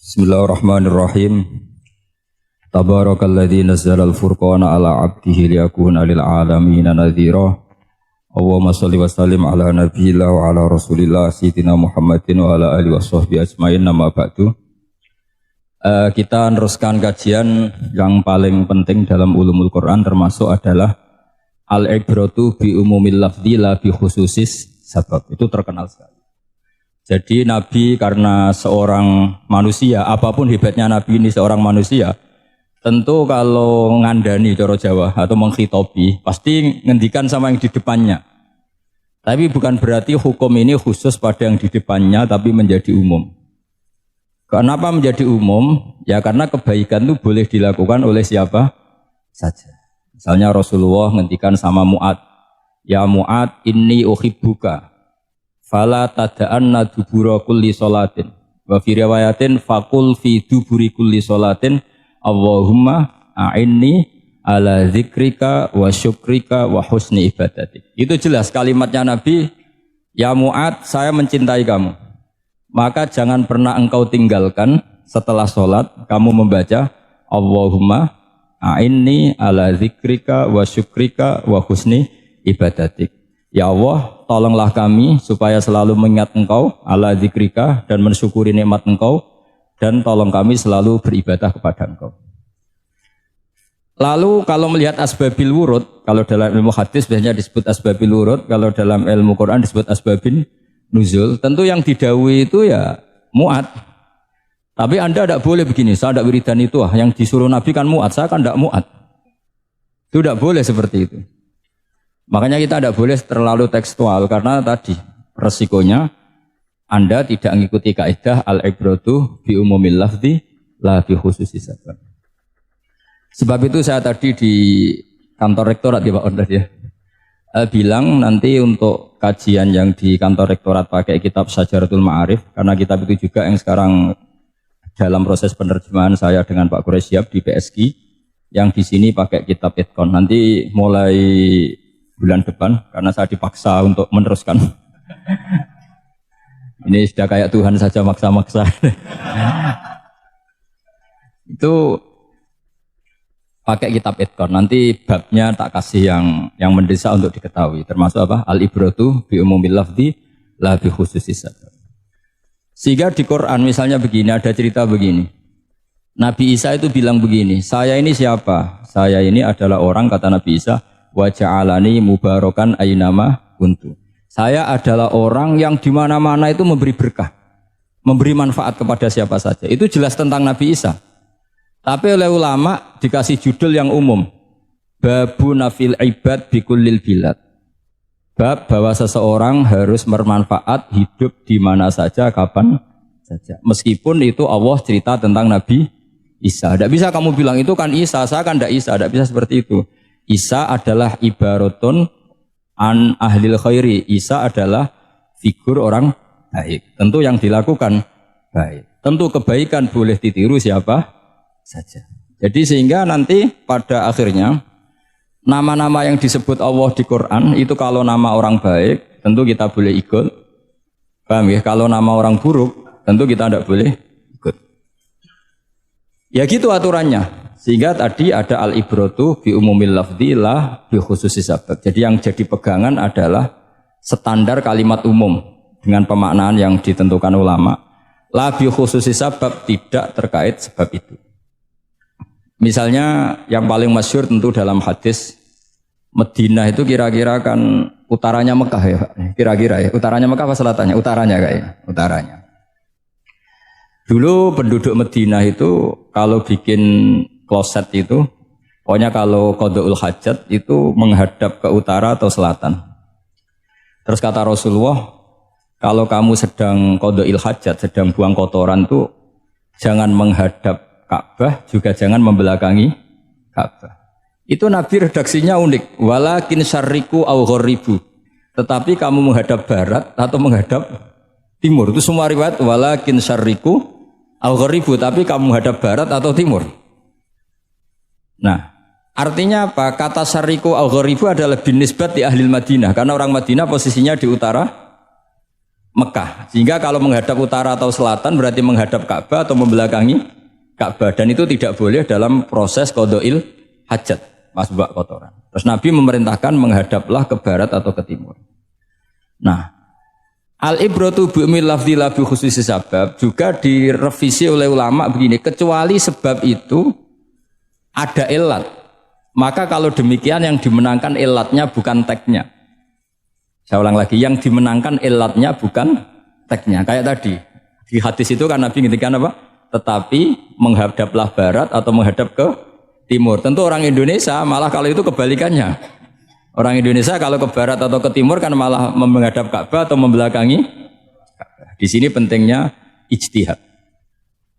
Bismillahirrahmanirrahim. Tabarakalladzi nazzala al-furqana ala 'abdihi liyakuna lil 'alamin nadhira. Allahumma shalli wa sallim ala nabiyyillah wa ala rasulillah sayyidina Muhammadin wa ala alihi washabbihi ajmain. Nama ba'du. Kita meneruskan kajian yang paling penting dalam ulumul Quran termasuk adalah al-ibratu bi umumil lafzi la bi khususis sabab. Itu terkenal sekali. Jadi Nabi karena seorang manusia, apapun hebatnya Nabi ini seorang manusia, tentu kalau ngandani cara Jawa atau menghitobi, pasti ngendikan sama yang di depannya. Tapi bukan berarti hukum ini khusus pada yang di depannya, tapi menjadi umum. Kenapa menjadi umum? Ya karena kebaikan itu boleh dilakukan oleh siapa saja. Misalnya Rasulullah ngendikan sama Mu'ad, ya Mu'ad inni uhibbuka. Fala tada'anna dubura kulli sholatin wa fi riwayatin faqul fi duburi kulli sholatin Allahumma a'inni ala zikrika wa syukrika wa husni ibadatik. Itu jelas kalimatnya Nabi, ya Mu'ad, saya mencintai kamu, maka jangan pernah engkau tinggalkan setelah sholat kamu membaca Allahumma a'inni ala zikrika wa syukrika wa husni ibadatik. Ya Allah, tolonglah kami supaya selalu mengingat Engkau ala zikrika dan mensyukuri nikmat Engkau, dan tolong kami selalu beribadah kepada Engkau. Lalu kalau melihat asbabil wurud, kalau dalam ilmu hadis biasanya disebut asbabil wurud, kalau dalam ilmu Quran disebut asbabin nuzul, tentu yang didhawuhi itu ya Mu'ad. Tapi Anda tidak boleh begini, saya tidak wiridan itu, yang disuruh Nabi kan Mu'ad, saya kan tidak Mu'ad. Itu tidak boleh seperti itu. Makanya kita tidak boleh terlalu tekstual karena tadi resikonya Anda tidak mengikuti kaidah al-ibratu bi umumil lafzi la bi khususi sabab. Sebab itu saya tadi di kantor rektorat ya Pak Ondas ya, bilang nanti untuk kajian yang di kantor rektorat pakai kitab Syajaratul Ma'arif, karena kitab itu juga yang sekarang dalam proses penerjemahan saya dengan Pak Quraisyab di PSG, yang di sini pakai kitab Itqon. Nanti mulai bulan depan, karena saya dipaksa untuk meneruskan. Ini sudah kayak Tuhan saja maksa-maksa. Itu pakai kitab Itqon. Nanti babnya tak kasih yang mendesak untuk diketahui. Termasuk apa? Al-ibratu bi umumil lafzi la bi khususis sabab. Sehingga di Quran misalnya begini, ada cerita begini. Nabi Isa itu bilang begini, saya ini siapa? Saya ini adalah orang, kata Nabi Isa, wa ja'alani mubarakan aynama kuntu. Saya adalah orang yang di mana-mana itu memberi berkah, memberi manfaat kepada siapa saja. Itu jelas tentang Nabi Isa. Tapi oleh ulama dikasih judul yang umum. Babu nafil ibad bikullil bilad. Bab bahwa seseorang harus bermanfaat hidup di mana saja, kapan saja. Meskipun itu Allah cerita tentang Nabi Isa. Tidak bisa kamu bilang itu kan Isa, saya kan tidak Isa. Tidak bisa seperti itu. Isa adalah ibaratun an ahlil khairi. Isa adalah figur orang baik. Tentu yang dilakukan baik. Tentu kebaikan boleh ditiru siapa saja. Jadi sehingga nanti pada akhirnya nama-nama yang disebut Allah di Quran itu kalau nama orang baik tentu kita boleh ikut. Paham ya? Kalau nama orang buruk tentu kita tidak boleh ikut. Ya gitu aturannya. Sehingga tadi ada al-ibratu bi umumil lafzi la bi khususi sabab. Jadi yang jadi pegangan adalah standar kalimat umum dengan pemaknaan yang ditentukan ulama. La bi khususi sabab, tidak terkait sebab itu. Misalnya yang paling masyhur tentu dalam hadis Madinah itu kira-kira kan utaranya Mekah ya, kira-kira ya. Utaranya Mekah apa selatannya? Utaranya kayaknya, utaranya. Dulu penduduk Madinah itu kalau bikin kloset itu, pokoknya kalau qada'ul hajat itu menghadap ke utara atau selatan. Terus kata Rasulullah, kalau kamu sedang qada'il hajat, sedang buang kotoran itu jangan menghadap Ka'bah, juga jangan membelakangi Ka'bah. Itu Nabi redaksinya unik, walakin syarriku au gharibu. Tetapi kamu menghadap barat atau menghadap timur. Itu semua riwayat walakin syarriku au gharibu, tapi kamu menghadap barat atau timur. Nah, artinya apa? Kata syariku al-gharibu adalah binisbat di ahli Madinah. Karena orang Madinah posisinya di utara Mekah. Sehingga kalau menghadap utara atau selatan berarti menghadap Ka'bah atau membelakangi Ka'bah. Dan itu tidak boleh dalam proses qada'il hajat, masbuk kotoran. Terus Nabi memerintahkan menghadaplah ke barat atau ke timur. Nah, al-ibratu bi'umil lafzi la bi khususi sabab juga direvisi oleh ulama begini, kecuali sebab itu ada ilat. Maka kalau demikian yang dimenangkan ilatnya bukan teknya. Saya ulang lagi, yang dimenangkan ilatnya bukan teknya. Kayak tadi, di hadis itu kan Nabi ngintikan apa? Tetapi menghadaplah barat atau menghadap ke timur. Tentu orang Indonesia malah kalau itu kebalikannya. Orang Indonesia kalau ke barat atau ke timur kan malah menghadap Ka'bah atau membelakangi Ka'bah. Di sini pentingnya ijtihad.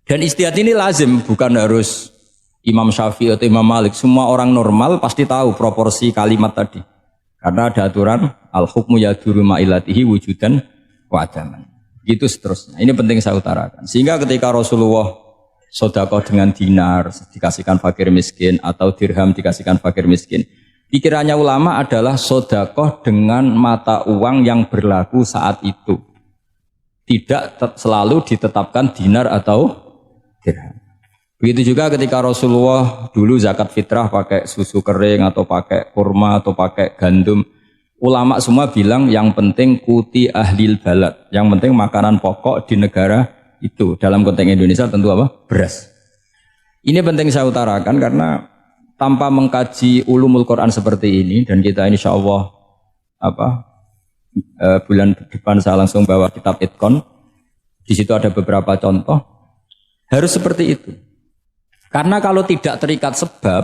Dan ijtihad ini lazim, bukan harus Imam Syafi'i atau Imam Malik. Semua orang normal pasti tahu proporsi kalimat tadi. Karena ada aturan al-hukmu yaduru ma'ilatihi wujudan wa adaman. Gitu seterusnya. Ini penting saya utarakan. Sehingga ketika Rasulullah sedekah dengan dinar dikasihkan fakir miskin atau dirham dikasihkan fakir miskin, pikirannya ulama adalah sedekah dengan mata uang yang berlaku saat itu. Tidak selalu ditetapkan dinar atau dirham. Begitu juga ketika Rasulullah dulu zakat fitrah pakai susu kering atau pakai kurma atau pakai gandum. Ulama semua bilang yang penting kuti ahlil balad. Yang penting makanan pokok di negara itu. Dalam konteks Indonesia tentu apa? Beras. Ini penting saya utarakan karena tanpa mengkaji ulumul Quran seperti ini, dan kita insya Allah bulan depan saya langsung bawa kitab Itkon. Di situ ada beberapa contoh. Harus seperti itu. Karena kalau tidak terikat sebab,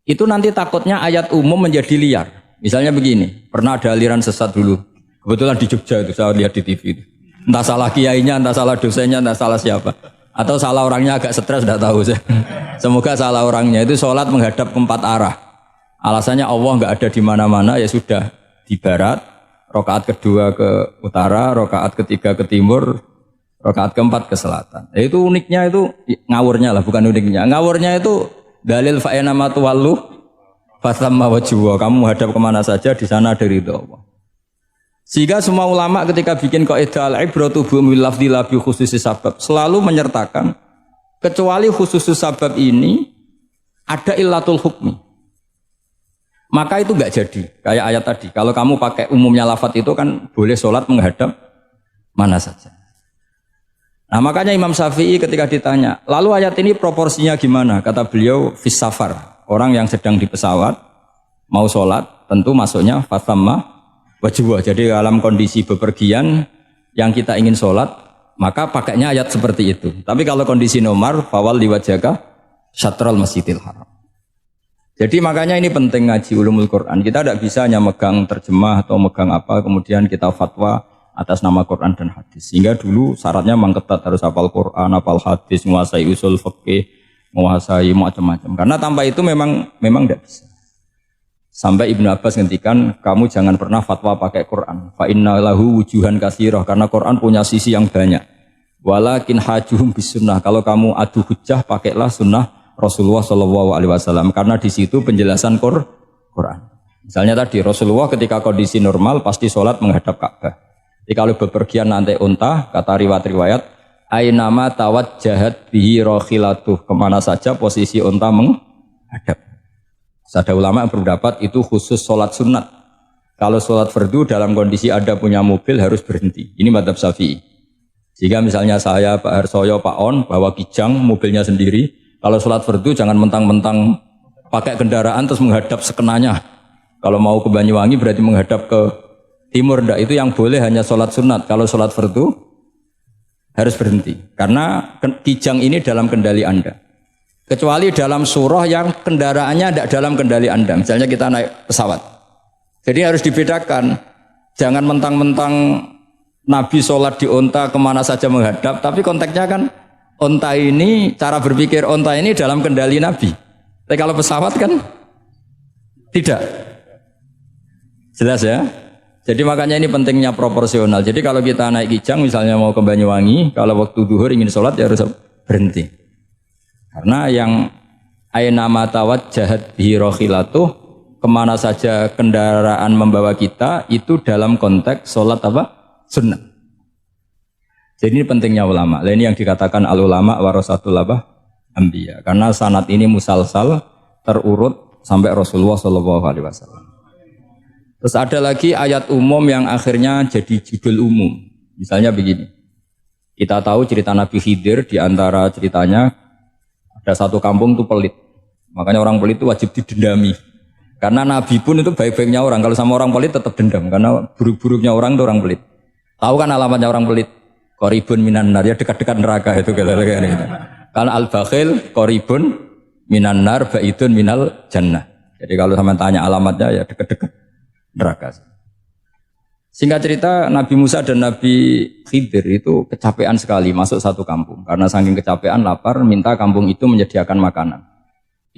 itu nanti takutnya ayat umum menjadi liar. Misalnya begini, pernah ada aliran sesat dulu. Kebetulan di Jogja itu saya lihat di TV itu. Entah salah kiainya, entah salah dosennya, entah salah siapa. Atau salah orangnya agak stres, tidak tahu saya. Semoga salah orangnya. Itu sholat menghadap ke 4 arah. Alasannya Allah nggak ada di mana-mana, ya sudah di barat. Rakaat kedua ke utara, rakaat ketiga ke timur, rakaat keempat ke selatan. Ya, itu uniknya itu ngawurnya lah, bukan uniknya. Ngawurnya itu dalil fa'ina matuwallu fasamma wajhuwa. Kamu hadap kemana saja di sana ada ridho Allah. Sehingga semua ulama ketika bikin kaidah al-ibratu bi'umil lafzi la bi khususi sabab selalu menyertakan kecuali khususi sabab ini ada illatul hukmi. Maka itu enggak jadi. Kayak ayat tadi, kalau kamu pakai umumnya lafaz itu kan boleh sholat menghadap mana saja. Nah makanya Imam Syafi'i ketika ditanya, lalu ayat ini proporsinya gimana? Kata beliau, fis safar, orang yang sedang di pesawat, mau sholat, tentu masuknya fasamma wajibah. Jadi dalam kondisi bepergian, yang kita ingin sholat, maka pakainya ayat seperti itu. Tapi kalau kondisi nomor, fawal liwajaka syatral masjidil haram. Jadi makanya ini penting ngaji ulumul Quran. Kita tidak bisa hanya megang terjemah atau megang apa, kemudian kita fatwa atas nama Quran dan hadis. Sehingga dulu syaratnya memang ketat, harus hafal Quran, hafal hadis, menguasai usul fikih, menguasai macam-macam. Karena tanpa itu memang tidak bisa. Sampai Ibnu Abbas ngendikan, kamu jangan pernah fatwa pakai Quran. Fa inna lahu wujuhan katsirah, karena Quran punya sisi yang banyak. Walakin hajuhum bisunnah. Kalau kamu adu hujjah, pakailah sunnah Rasulullah SAW, karena di situ penjelasan Quran. Misalnya tadi Rasulullah ketika kondisi normal pasti sholat menghadap Ka'bah. Jadi kalau bepergian nanti unta, kata riwayat-riwayat, ainama tawajjahat bihi rakhilatuh, kemana saja posisi unta menghadap. Ada ulama yang berpendapat itu khusus sholat sunat. Kalau sholat fardu dalam kondisi ada punya mobil harus berhenti. Ini madzhab Syafi'i. Jika misalnya saya, Pak Harsoyo, Pak On bawa kijang mobilnya sendiri, kalau sholat fardu jangan mentang-mentang pakai kendaraan terus menghadap sekenanya. Kalau mau ke Banyuwangi berarti menghadap ke timur, enggak, itu yang boleh hanya sholat sunat. Kalau sholat fardu harus berhenti. Karena kijang ini dalam kendali Anda. Kecuali dalam surah yang kendaraannya tidak dalam kendali Anda. Misalnya kita naik pesawat. Jadi harus dibedakan. Jangan mentang-mentang Nabi sholat di unta kemana saja menghadap. Tapi konteksnya kan unta ini, cara berpikir unta ini dalam kendali Nabi. Tapi kalau pesawat kan tidak. Jelas ya? Jadi makanya ini pentingnya proporsional. Jadi kalau kita naik kijang misalnya mau ke Banyuwangi, kalau waktu duhur ingin sholat ya harus berhenti. Karena yang aina matawajjahat bihi rakhilatuh, kemana saja kendaraan membawa kita itu dalam konteks sholat apa? Sunnah. Jadi ini pentingnya ulama. Nah, ini yang dikatakan al ulama warasatul anbiya. Karena sanad ini musalsal terurut sampai Rasulullah Shallallahu Alaihi Wasallam. Terus ada lagi ayat umum yang akhirnya jadi judul umum. Misalnya begini. Kita tahu cerita Nabi Khidir, di antara ceritanya ada satu kampung itu pelit. Makanya orang pelit itu wajib didendami. Karena Nabi pun itu baik-baiknya orang. Kalau sama orang pelit tetap dendam. Karena buruk-buruknya orang itu orang pelit. Tahu kan alamatnya orang pelit? Qoribun minan nar, ya dekat-dekat neraka itu. Karena al-bakhil qoribun minan nar, ba'idun minal jannah. Jadi kalau sama tanya alamatnya ya dekat-dekat neraka. Singkat cerita Nabi Musa dan Nabi Khidir itu kecapean sekali masuk satu kampung. Karena saking kecapean lapar minta kampung itu menyediakan makanan.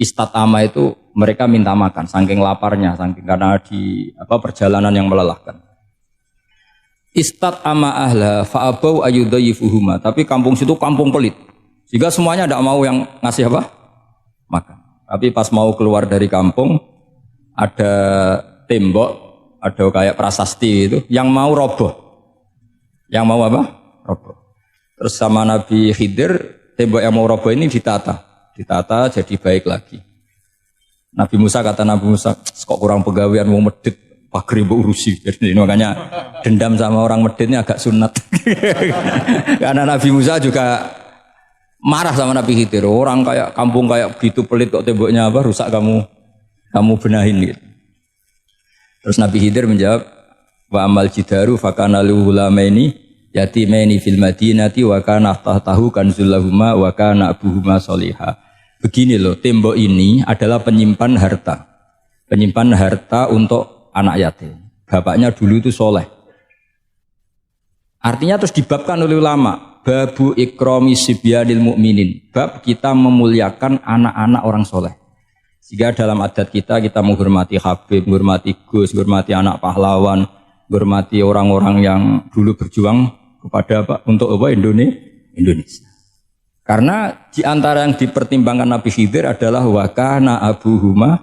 Istatama itu mereka minta makan saking laparnya, saking karena di perjalanan yang melelahkan. Istatama ahla fa'abau ayyudayyifuhuma, tapi kampung situ kampung pelit. Sehingga semuanya tidak mau yang ngasih apa? Makan. Tapi pas mau keluar dari kampung ada tembok, ada kayak prasasti itu yang mau roboh. Yang mau apa? Roboh. Terus sama Nabi Khidir, tembok yang mau roboh ini ditata jadi baik lagi. Nabi Musa kata Nabi Musa, kok kurang pegawaian mau medit, pagri mbok urusi. Jadi makanya dendam sama orang medit ini agak sunat. Karena Nabi Musa juga marah sama Nabi Khidir. Orang kayak kampung kayak begitu pelit kok temboknya apa rusak kamu benahin gitu. Terus Nabi Khidir menjawab, wa amal jidaru fakana luhulamaini yatimaini fil madinati wa kana tahtahu kanzul lahuma wa kana abuhuma sholiha. Begini loh, tembok ini adalah penyimpan harta. Penyimpan harta untuk anak yatim. Bapaknya dulu itu soleh. Artinya terus dibabkan oleh ulama, babu ikrami sibyanil mu'minin. Bab kita memuliakan anak-anak orang soleh. Sehingga dalam adat kita menghormati Habib, menghormati Gus, menghormati anak pahlawan, menghormati orang-orang yang dulu berjuang kepada untuk Indonesia. Karena di antara yang dipertimbangkan Nabi Khidir adalah wakana abuhuma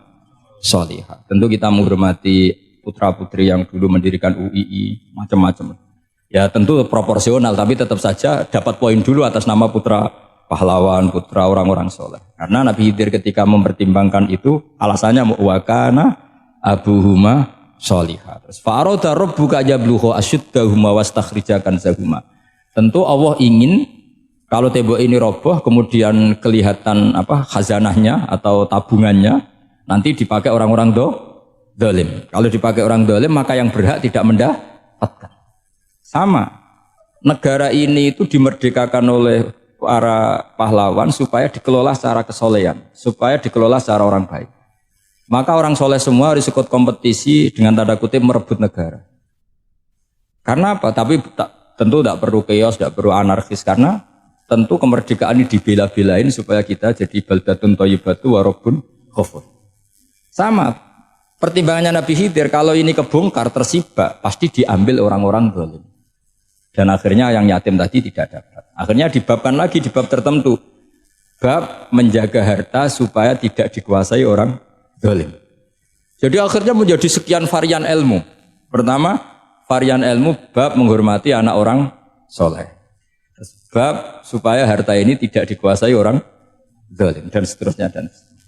sholihah. Tentu kita menghormati putra-putri yang dulu mendirikan UII, macam-macam. Ya tentu proporsional, tapi tetap saja dapat poin dulu atas nama putra pahlawan, putra orang-orang soleh. Karena Nabi Khidir ketika mempertimbangkan itu, alasannya wakana abuhuma sholihah. Terus fa'aroda rabbuka yablugha ashuddahuma wastakhrijakan zahuma. Tentu Allah ingin kalau tembok ini roboh, kemudian kelihatan khazanahnya atau tabungannya, nanti dipakai orang-orang dolim. Kalau dipakai orang dolim, maka yang berhak tidak mendapatkan. Sama, negara ini itu dimerdekakan oleh para pahlawan supaya dikelola secara kesolehan, supaya dikelola secara orang baik. Maka orang soleh semua harus ikut kompetisi dengan tanda kutip merebut negara. Karena apa? Tapi tentu tidak perlu chaos, tidak perlu anarkis, karena tentu kemerdekaan ini dibela-belain supaya kita jadi baldatun thayyibatu wa rabbun ghafur. Sama, pertimbangannya Nabi Khidir, kalau ini kebongkar tersibak, pasti diambil orang-orang zalim. Dan akhirnya yang yatim tadi tidak dapat. Akhirnya dibabkan lagi di bab tertentu. Bab menjaga harta supaya tidak dikuasai orang zalim. Jadi akhirnya menjadi sekian varian ilmu. Pertama, varian ilmu bab menghormati anak orang soleh. Bab supaya harta ini tidak dikuasai orang zalim dan seterusnya dan seterusnya.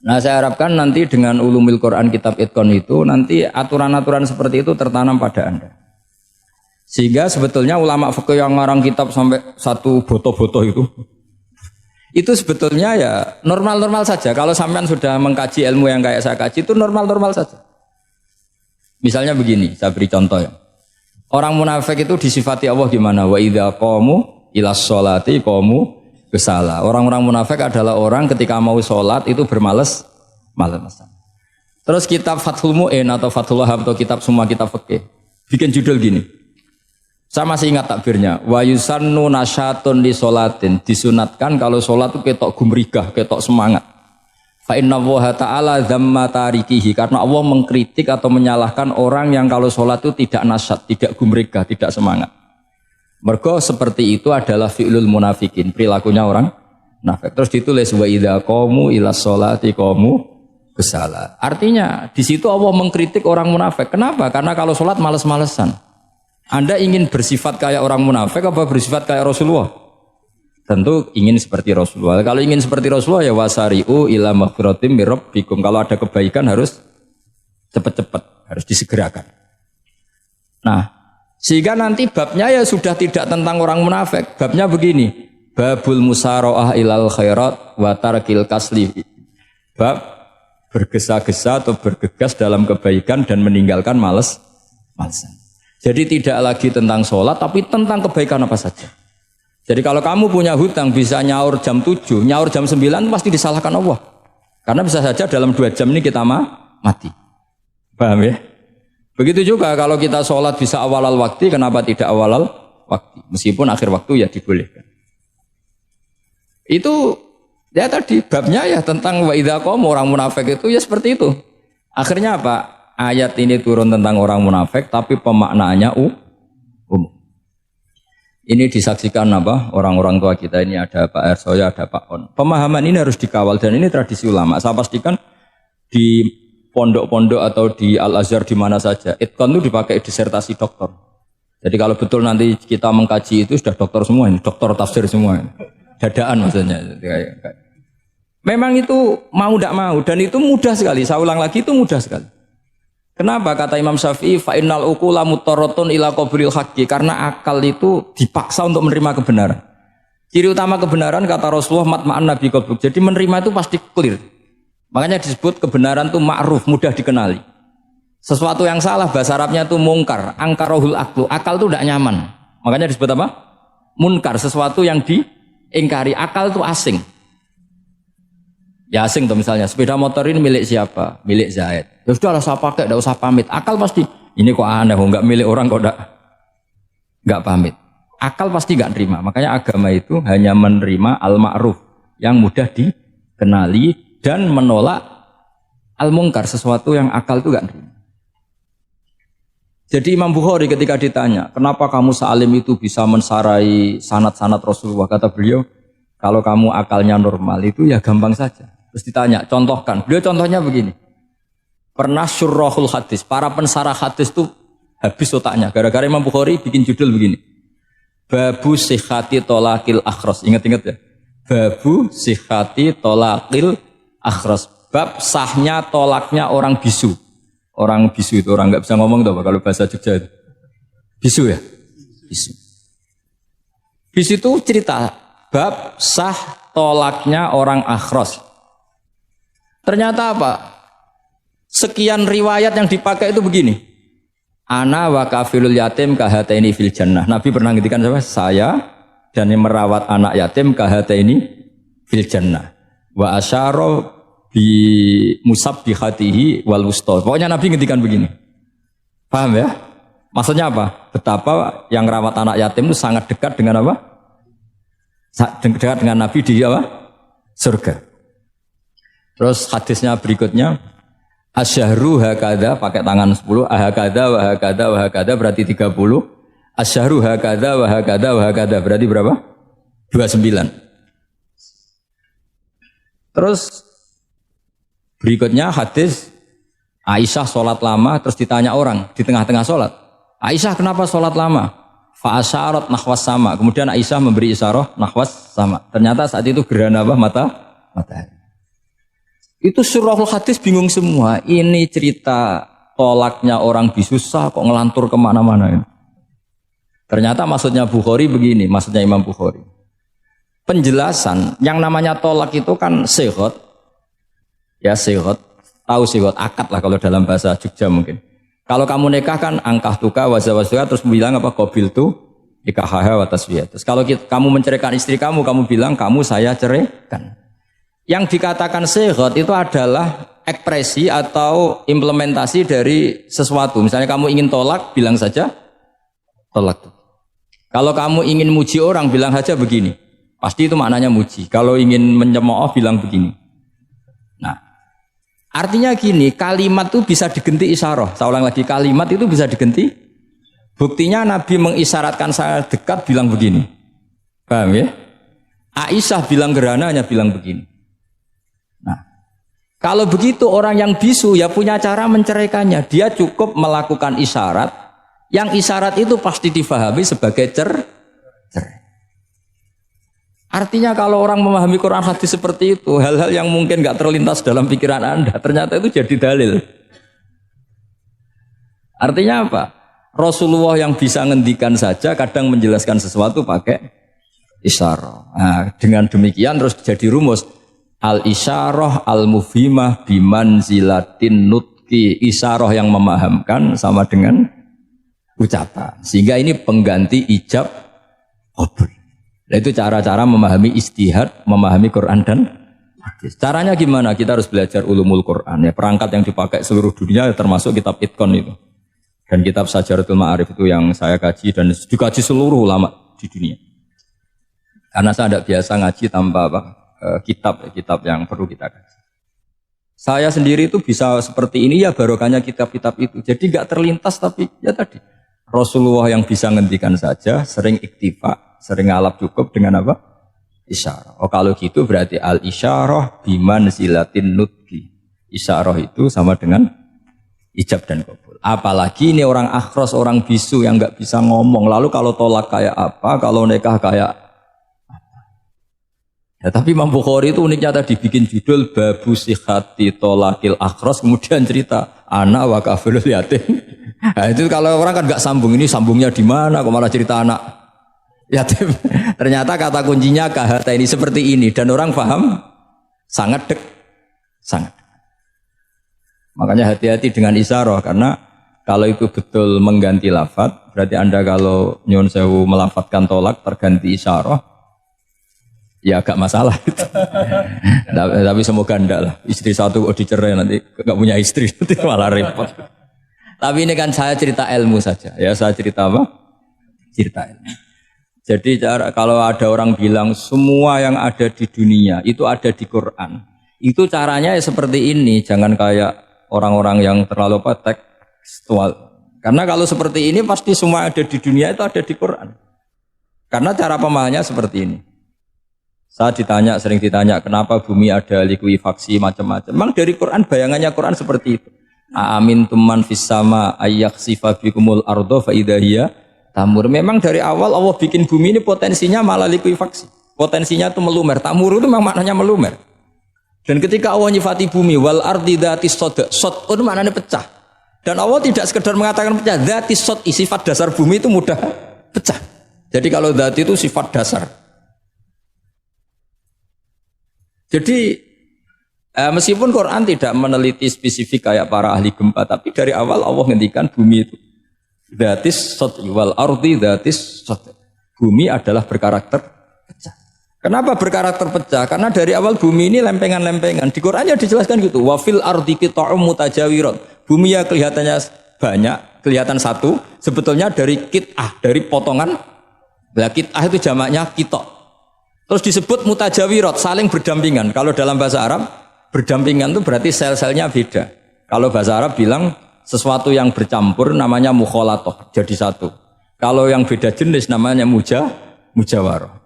Nah, saya harapkan nanti dengan ulumul Quran kitab Itqan itu nanti aturan-aturan seperti itu tertanam pada Anda. Sehingga sebetulnya ulama fikih yang ngarang kitab sampai satu boto-boto itu sebetulnya ya normal-normal saja. Kalau sampean sudah mengkaji ilmu yang kayak saya kaji itu normal-normal saja. Misalnya begini, saya beri contoh ya. Orang munafik itu disifati Allah gimana? Wa idza qamu ilas sholati qamu kusala. Orang-orang munafik adalah orang ketika mau sholat itu bermalas-malasan. Terus kitab Fathul Mu'in atau Fathul Wahhab atau kitab semua kitab fikih bikin judul gini. Saya masih ingat takbirnya. Wa yusannu nasyatun li sholatin. Disunatkan kalau sholat itu ketok gumrigah, ketok semangat. Fa inna Allaha ta'ala dzamma tarikihi. Karena Allah mengkritik atau menyalahkan orang yang kalau sholat itu tidak nasyat, tidak gumrigah, tidak semangat. Mergo seperti itu adalah fi'lul munafikin, perilakunya orang munafik. Terus ditulis wa idza qamu ilas sholati qamu kusala. Artinya di situ Allah mengkritik orang munafik. Kenapa? Karena kalau sholat males-malesan. Anda ingin bersifat kayak orang munafik apa bersifat kayak Rasulullah? Tentu ingin seperti Rasulullah. Kalau ingin seperti Rasulullah ya wasari'u ila maghfiratim mir rabbikum. Kalau ada kebaikan harus cepat-cepat, harus disegerakan. Nah, sehingga nanti babnya ya sudah tidak tentang orang munafik. Babnya begini, babul musara'ah ilal khairat wa tarkil kasli. Bab bergesa-gesa atau bergegas dalam kebaikan dan meninggalkan malesan. Jadi tidak lagi tentang sholat, tapi tentang kebaikan apa saja. Jadi kalau kamu punya hutang bisa nyaur jam 7, nyaur jam 9 pasti disalahkan Allah. Karena bisa saja dalam 2 jam ini kita mati. Paham ya? Begitu juga kalau kita sholat bisa awal waktu, kenapa tidak awal waktu? Meskipun akhir waktu ya dibolehkan. Itu ya tadi babnya ya tentang wa idza qamu, orang munafik itu ya seperti itu. Akhirnya apa? Ayat ini turun tentang orang munafik tapi pemaknaannya umum. Ini disaksikan apa? Orang-orang tua kita ini ada Pak Ersoya, ada Pak On. Pemahaman ini harus dikawal dan ini tradisi ulama. Saya pastikan di pondok-pondok atau di Al-Azhar di mana saja, itqan itu dipakai disertasi doktor. Jadi kalau betul nanti kita mengkaji itu sudah doktor semua ini, doktor tafsir semua ini. Dadaan maksudnya. Memang itu mau tidak mau dan itu mudah sekali. Saya ulang lagi itu mudah sekali. Kenapa kata Imam Syafi'i fa innal uqula mutarratun ila qabril haqqi, karena akal itu dipaksa untuk menerima kebenaran. Ciri utama kebenaran kata Rasulullah matma'an nabi qalbuk. Jadi menerima itu pasti clear. Makanya disebut kebenaran itu ma'ruf, mudah dikenali. Sesuatu yang salah bahasa Arabnya itu mungkar, angkarohul aklu. Akal itu tidak nyaman. Makanya disebut apa? Munkar, sesuatu yang diingkari. Akal itu asing. Ya asing tuh misalnya, sepeda motor ini milik siapa? Milik Zaid. Ya sudah lah saya pakai, tidak usah pamit. Akal pasti, ini kok aneh, nggak milik orang kok nggak pamit. Akal pasti nggak terima. Makanya agama itu hanya menerima al-ma'ruf yang mudah dikenali dan menolak al-mungkar, sesuatu yang akal itu nggak terima. Jadi Imam Bukhari ketika ditanya, kenapa kamu salim itu bisa mensarai sanad-sanad Rasulullah? Kata beliau, kalau kamu akalnya normal itu ya gampang saja. Terus ditanya, contohkan. Beliau contohnya begini. Pernah syurrahul hadis, para pensarah hadis itu habis otaknya. Gara-gara Imam Bukhari bikin judul begini. Babu sihhati tolakil akhros. Ingat-ingat ya. Babu sihhati tolakil akhros. Bab sahnya tolaknya orang bisu. Orang bisu itu orang nggak bisa ngomong tuh kalau bahasa Jogja itu. Bisu ya? Bisu. Bisu itu cerita bab sah tolaknya orang akhros. Ternyata apa? Sekian riwayat yang dipakai itu begini. Ana wa kafilul yatim kahataini fil jannah. Nabi pernah ngintikan apa? Saya dan yang merawat anak yatim kahataini fil jannah. Wa asyara bi musabbihatihi wal wusta. Pokoknya Nabi ngintikan begini. Paham ya? Maksudnya apa? Betapa yang merawat anak yatim itu sangat dekat dengan apa? Dekat dengan Nabi di apa? Surga. Terus hadisnya berikutnya asyahru hakada pakai tangan 10, ahakada wa hakada wa hakada berarti 30. Asyahru hakada wa hakada wa hakada berarti berapa? 29. Terus berikutnya hadis Aisyah sholat lama terus ditanya orang di tengah-tengah sholat. Aisyah kenapa sholat lama? Fa asyarat nahwas sama. Kemudian Aisyah memberi isyarah nahwas sama. Ternyata saat itu gerhana apa? Matahari. Itu surahul hadis bingung semua. Ini cerita tolaknya orang bisusah kok ngelantur kemana-mana. Ternyata maksudnya Bukhari begini, maksudnya Imam Bukhari. Penjelasan yang namanya tolak itu kan sihot. Ya sihot, tahu sihot, akad lah kalau dalam bahasa Jogja mungkin. Kalau kamu nikah kan angkah tuka wazawasuka terus bilang apa qabil tu nikahaha wa taswiyah. Terus kalau kamu menceraikan istri kamu bilang kamu saya ceraikan. Yang dikatakan sihot itu adalah ekspresi atau implementasi dari sesuatu. Misalnya kamu ingin tolak, bilang saja tolak. Kalau kamu ingin muji orang, bilang saja begini. Pasti itu maknanya muji. Kalau ingin menyemooh, bilang begini. Nah, artinya gini, kalimat itu bisa diganti isyarah. Saya ulang lagi, kalimat itu bisa diganti. Buktinya Nabi mengisyaratkan saya dekat, bilang begini. Paham ya? Aisyah bilang gerhana hanya bilang begini. Nah, kalau begitu orang yang bisu ya punya cara menceraikannya. Dia cukup melakukan isyarat Yang isyarat itu pasti difahami sebagai cerai. Artinya kalau orang memahami Quran hadis seperti itu, hal-hal yang mungkin nggak terlintas dalam pikiran Anda, ternyata itu jadi dalil. Artinya apa? Rasulullah yang bisa ngendikan saja kadang menjelaskan sesuatu pakai isyarah. Nah, dengan demikian terus jadi rumus al-isyarah al-mufhimah bimanzilatin nutki. Isyarah yang memahamkan sama dengan ucapan. Sehingga ini pengganti ijab qabul. Nah, itu cara-cara memahami istihad, memahami Quran dan hadis. Caranya gimana? Kita harus belajar ulumul Quran. Ya, perangkat yang dipakai seluruh dunia termasuk kitab Itqan itu. Dan kitab Syajaratul Ma'arif itu yang saya kaji dan dikaji seluruh ulama di dunia. Karena saya tidak biasa ngaji tanpa kitab yang perlu kita kaji. Saya sendiri itu bisa seperti ini ya barokahnya kitab-kitab itu. Jadi nggak terlintas tapi ya tadi. Rasulullah yang bisa ngendikan saja, sering iktifa, sering ngalap cukup dengan apa? Isyarah. Oh kalau gitu berarti al-isyarah bimanzilatin nutki. Isyarah itu sama dengan ijab dan qabul. Apalagi ini orang akhros, orang bisu yang nggak bisa ngomong. Lalu kalau tolak kayak apa, kalau nikah kayak apa? Ya, tapi Imam Bukhari itu uniknya tadi bikin judul Babu Sihati Tolakil Akhros, kemudian cerita anak wa kafirul yatim. Nah, itu kalau orang kan nggak sambung, ini sambungnya di mana? Kok malah cerita anak yatim? Ternyata kata kuncinya kahata ini seperti ini dan orang paham sangat sangat. Makanya hati-hati dengan isyarah karena kalau itu betul mengganti lafadz, berarti Anda kalau nyun sewu melafadzkan tolak terganti isyarah, ya agak masalah gitu. Tapi semoga enggak lah. Istri satu kok dicerai nanti nggak punya istri nanti malah repot. Tapi ini kan saya cerita ilmu saja. Ya saya cerita apa? Cerita ilmu. Jadi kalau ada orang bilang semua yang ada di dunia itu ada di Quran. Itu caranya ya seperti ini. Jangan kayak orang-orang yang terlalu tekstual. Karena kalau seperti ini pasti semua ada di dunia itu ada di Quran. Karena cara pemahamannya seperti ini. Saya sering ditanya kenapa bumi ada likuifaksi macam-macam. Memang dari Quran bayangannya Quran seperti itu. Amin tuman fis sama ayyaksifa bikumul ardo fa idahiyya tamur. Memang dari awal Allah bikin bumi ini potensinya malah likuifaksi. Potensinya itu melumer. Tamur itu memang maknanya melumer. Dan ketika Allah nyifati bumi wal ardi dzatis sod, sod itu maknanya pecah. Dan Allah tidak sekedar mengatakan pecah, dzatis sod, sifat dasar bumi itu mudah pecah. Jadi kalau dzat itu sifat dasar. Jadi meskipun Quran tidak meneliti spesifik kayak para ahli gempa, tapi dari awal Allah ngendikan bumi itu dzatis sod wal ardi dzatis sod. Bumi adalah berkarakter pecah. Kenapa berkarakter pecah? Karena dari awal bumi ini lempengan-lempengan. Di Qurannya dijelaskan gitu. Wa fil ardi qita'um mutajawirat. Bumi ya kelihatannya banyak, kelihatan satu, sebetulnya dari qit'ah, dari potongan. Nah, qit'ah itu jamaknya qita'. Terus disebut mutajawirat, saling berdampingan. Kalau dalam bahasa Arab berdampingan itu berarti sel-selnya beda. Kalau bahasa Arab bilang sesuatu yang bercampur namanya mukhalatoh, jadi satu. Kalau yang beda jenis namanya mujawarah.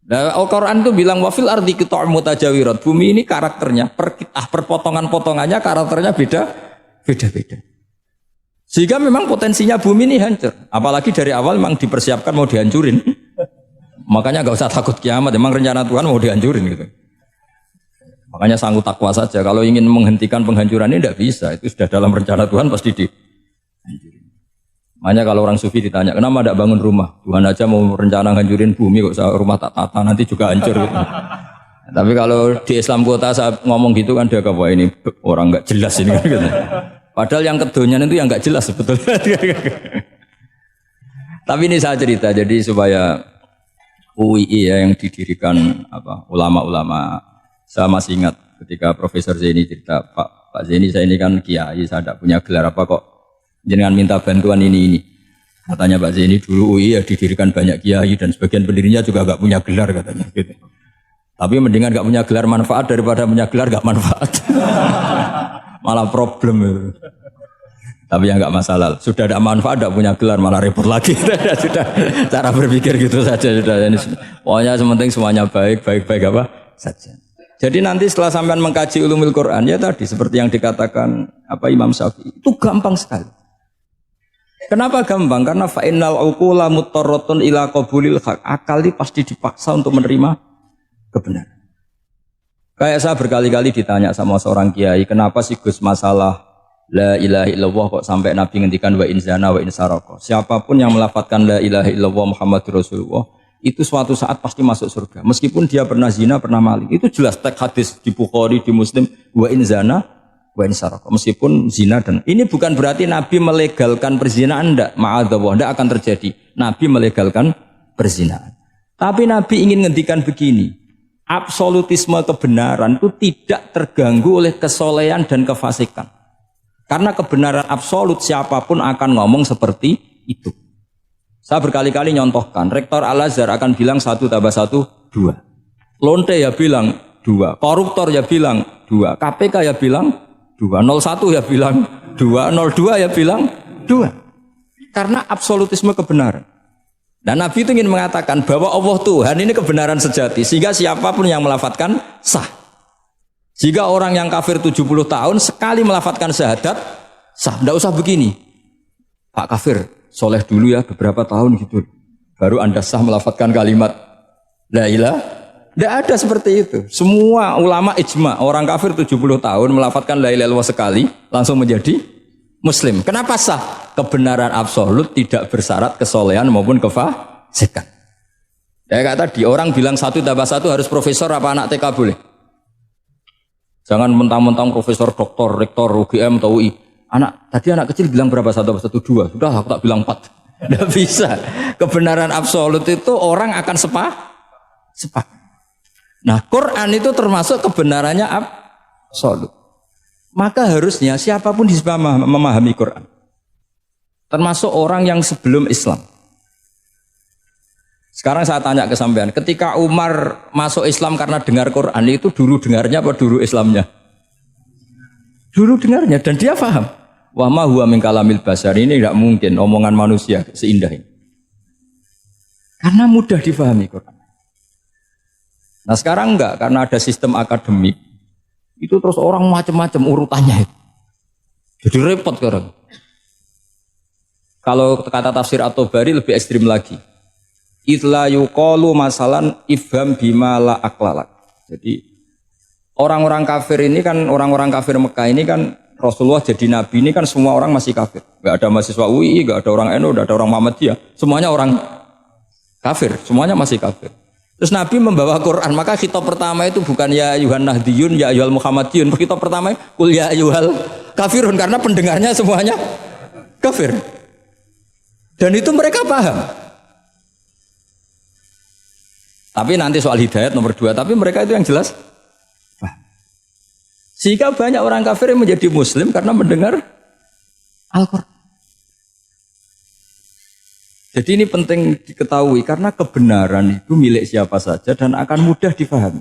Nah, Al-Quran itu bilang wafil ardi qita'um mutajawirat. Bumi ini karakternya per potongan-potongannya karakternya beda-beda. Sehingga memang potensinya bumi ini hancur. Apalagi dari awal memang dipersiapkan mau dihancurin. Makanya nggak usah takut kiamat. Memang rencana Tuhan mau dihancurin gitu. Makanya sanggup takwa saja. Kalau ingin menghentikan penghancuran ini tidak bisa. Itu sudah dalam rencana Tuhan pasti dihancurin. Makanya kalau orang sufi ditanya, kenapa tidak bangun rumah? Tuhan aja mau rencana hancurin bumi kok rumah tak tata nanti juga hancur gitu. Tapi kalau di Islam kota saya ngomong gitu kan dia wah ini orang nggak jelas ini gitu. Padahal yang kedonyan itu yang nggak jelas sebetulnya. Tapi ini saya cerita jadi supaya UII ya yang didirikan ulama-ulama. Saya masih ingat ketika Profesor Zaini cerita, Pak Zaini saya ini kan kiai, saya tidak punya gelar apa kok jenengan minta bantuan ini. Katanya Pak Zaini dulu UI ya didirikan banyak kiai dan sebagian pendirinya juga gak punya gelar katanya gitu. Tapi mendingan gak punya gelar manfaat daripada punya gelar gak manfaat. Malah problem itu. Tapi ya gak masalah. Sudah ada manfaat gak punya gelar malah repot lagi. Sudah cara berpikir gitu saja sudah. Pokoknya sementing semuanya baik apa saja. Jadi nanti setelah sampean mengkaji ulumul Quran ya tadi seperti yang dikatakan Imam Syafi'i itu gampang sekali. Kenapa gampang? Karena fa'innal uqula muttarratun ila qabulil haq. Akal ini pasti dipaksa untuk menerima kebenaran. Kayak saya berkali-kali ditanya sama seorang kiai, kenapa sih Gus masalah la ilaha illallah kok sampai Nabi ngendikan wa in zana wa in saraka. Siapapun yang melafadzkan la ilaha illallah Muhammadur Rasulullah itu suatu saat pasti masuk surga. Meskipun dia pernah zina, pernah maling. Itu jelas teks hadis di Bukhari, di Muslim, wa in zana wa in saraka. Meskipun zina dan ini bukan berarti Nabi melegalkan perzinahan, enggak, ma'adzallah, enggak akan terjadi. Nabi melegalkan perzinahan. Tapi Nabi ingin ngendikan begini. Absolutisme kebenaran itu tidak terganggu oleh kesolehan dan kefasikan. Karena kebenaran absolut siapapun akan ngomong seperti itu. Saya berkali-kali nyontohkan, Rektor Al-Azhar akan bilang 1 tambah 1, 2. Lonte ya bilang 2, koruptor ya bilang 2, KPK ya bilang 2, 01 ya bilang 2, 02 ya bilang 2. Karena absolutisme kebenaran. Dan Nabi itu ingin mengatakan bahwa Allah Tuhan ini kebenaran sejati. Sehingga siapapun yang melafadzkan sah. Jika orang yang kafir 70 tahun sekali melafadzkan syahadat, sah. Tidak usah begini. Pak kafir, soleh dulu ya beberapa tahun gitu. Baru Anda sah melafadzkan kalimat la ilaha. Tidak ada seperti itu. Semua ulama ijma. Orang kafir 70 tahun melafadzkan la ilaha illallah sekali, langsung menjadi Muslim. Kenapa sah? Kebenaran absolut tidak bersyarat kesolehan maupun kefasikan. Ya kata tadi, orang bilang 1 tambah 1 harus profesor apa anak TK boleh? Jangan mentang-mentang profesor, doktor, rektor, UGM atau UI. Tadi anak kecil bilang berapa? 1 tambah 1, 2. Sudah aku tak bilang 4. Tidak bisa. Kebenaran absolut itu orang akan sepakat. Nah, Quran itu termasuk kebenarannya absolut. Maka harusnya siapapun bisa memahami Quran. Termasuk orang yang sebelum Islam. Sekarang saya tanya ke sampean, ketika Umar masuk Islam karena dengar Quran, itu dulu dengarnya apa dulu Islamnya? Dulu dengarnya, dan dia paham. Wa ma huwa min kalamil basar, ini tidak mungkin omongan manusia seindah ini. Karena mudah difahami Quran. Nah sekarang enggak, karena ada sistem akademik. Itu terus orang macam-macam urutannya itu. Jadi repot sekarang. Kalau kata tafsir At-Tabari lebih ekstrim lagi. Itla yuqalu masalan ifham bima la aklalak. Jadi orang-orang kafir ini kan, orang-orang kafir Mekah ini kan Rasulullah jadi nabi ini kan semua orang masih kafir. Enggak ada mahasiswa UI, enggak ada orang NU, enggak ada orang Muhammadiyah. Semuanya orang kafir, semuanya masih kafir. Terus Nabi membawa Quran, maka khitab pertama itu bukan ya ayuhan nahdiyun, ya ayuhal muhammadiyun. Khitab pertama kul ya ayuhal kafirun, karena pendengarnya semuanya kafir. Dan itu mereka paham. Tapi nanti soal hidayat nomor 2, tapi mereka itu yang jelas paham. Sehingga banyak orang kafir yang menjadi muslim karena mendengar Al-Quran. Jadi ini penting diketahui karena kebenaran itu milik siapa saja dan akan mudah difahami.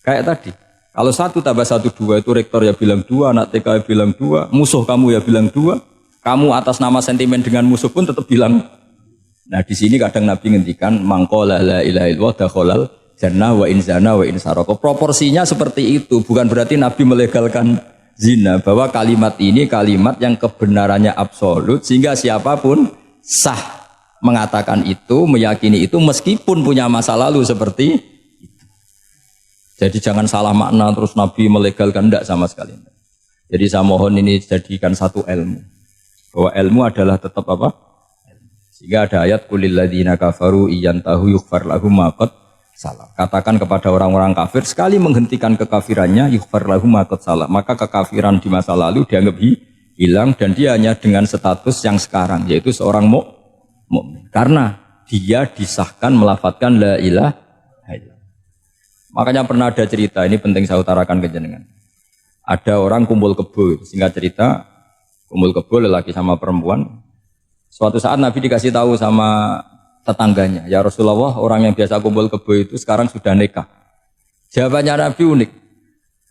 Kayak tadi, kalau 1 tambah 1, 2 itu rektor ya bilang 2, anak TK ya bilang 2, musuh kamu ya bilang 2, kamu atas nama sentimen dengan musuh pun tetap bilang. Nah di sini kadang Nabi ngendikan mangqala la ilaha illallah dakhalal jannah wa in zana wa in saraka. Proporsinya seperti itu, bukan berarti Nabi melegalkan zina, bahwa kalimat ini kalimat yang kebenarannya absolut sehingga siapapun sah mengatakan itu, meyakini itu meskipun punya masa lalu seperti itu. Jadi jangan salah makna terus Nabi melegalkan, enggak sama sekali. Jadi saya mohon ini jadikan satu ilmu. Bahwa ilmu adalah tetap apa? Sehingga ada ayat qulil ladzina kafaru iyantahu yughfar lahum ma qad salah. Katakan kepada orang-orang kafir sekali menghentikan kekafirannya yughfar lahum ma qad salah. Maka kekafiran di masa lalu dianggap hilang dan dia hanya dengan status yang sekarang yaitu seorang mukmin. Karena dia disahkan melafadzkan la ilaha illallah. Makanya pernah ada cerita, ini penting saya utarakan ke jenengan. Ada orang kumpul kebo, singkat cerita, kumpul kebo lelaki sama perempuan. Suatu saat Nabi dikasih tahu sama tetangganya, ya Rasulullah, orang yang biasa kumpul kebo itu sekarang sudah nikah. Jawabannya Nabi unik.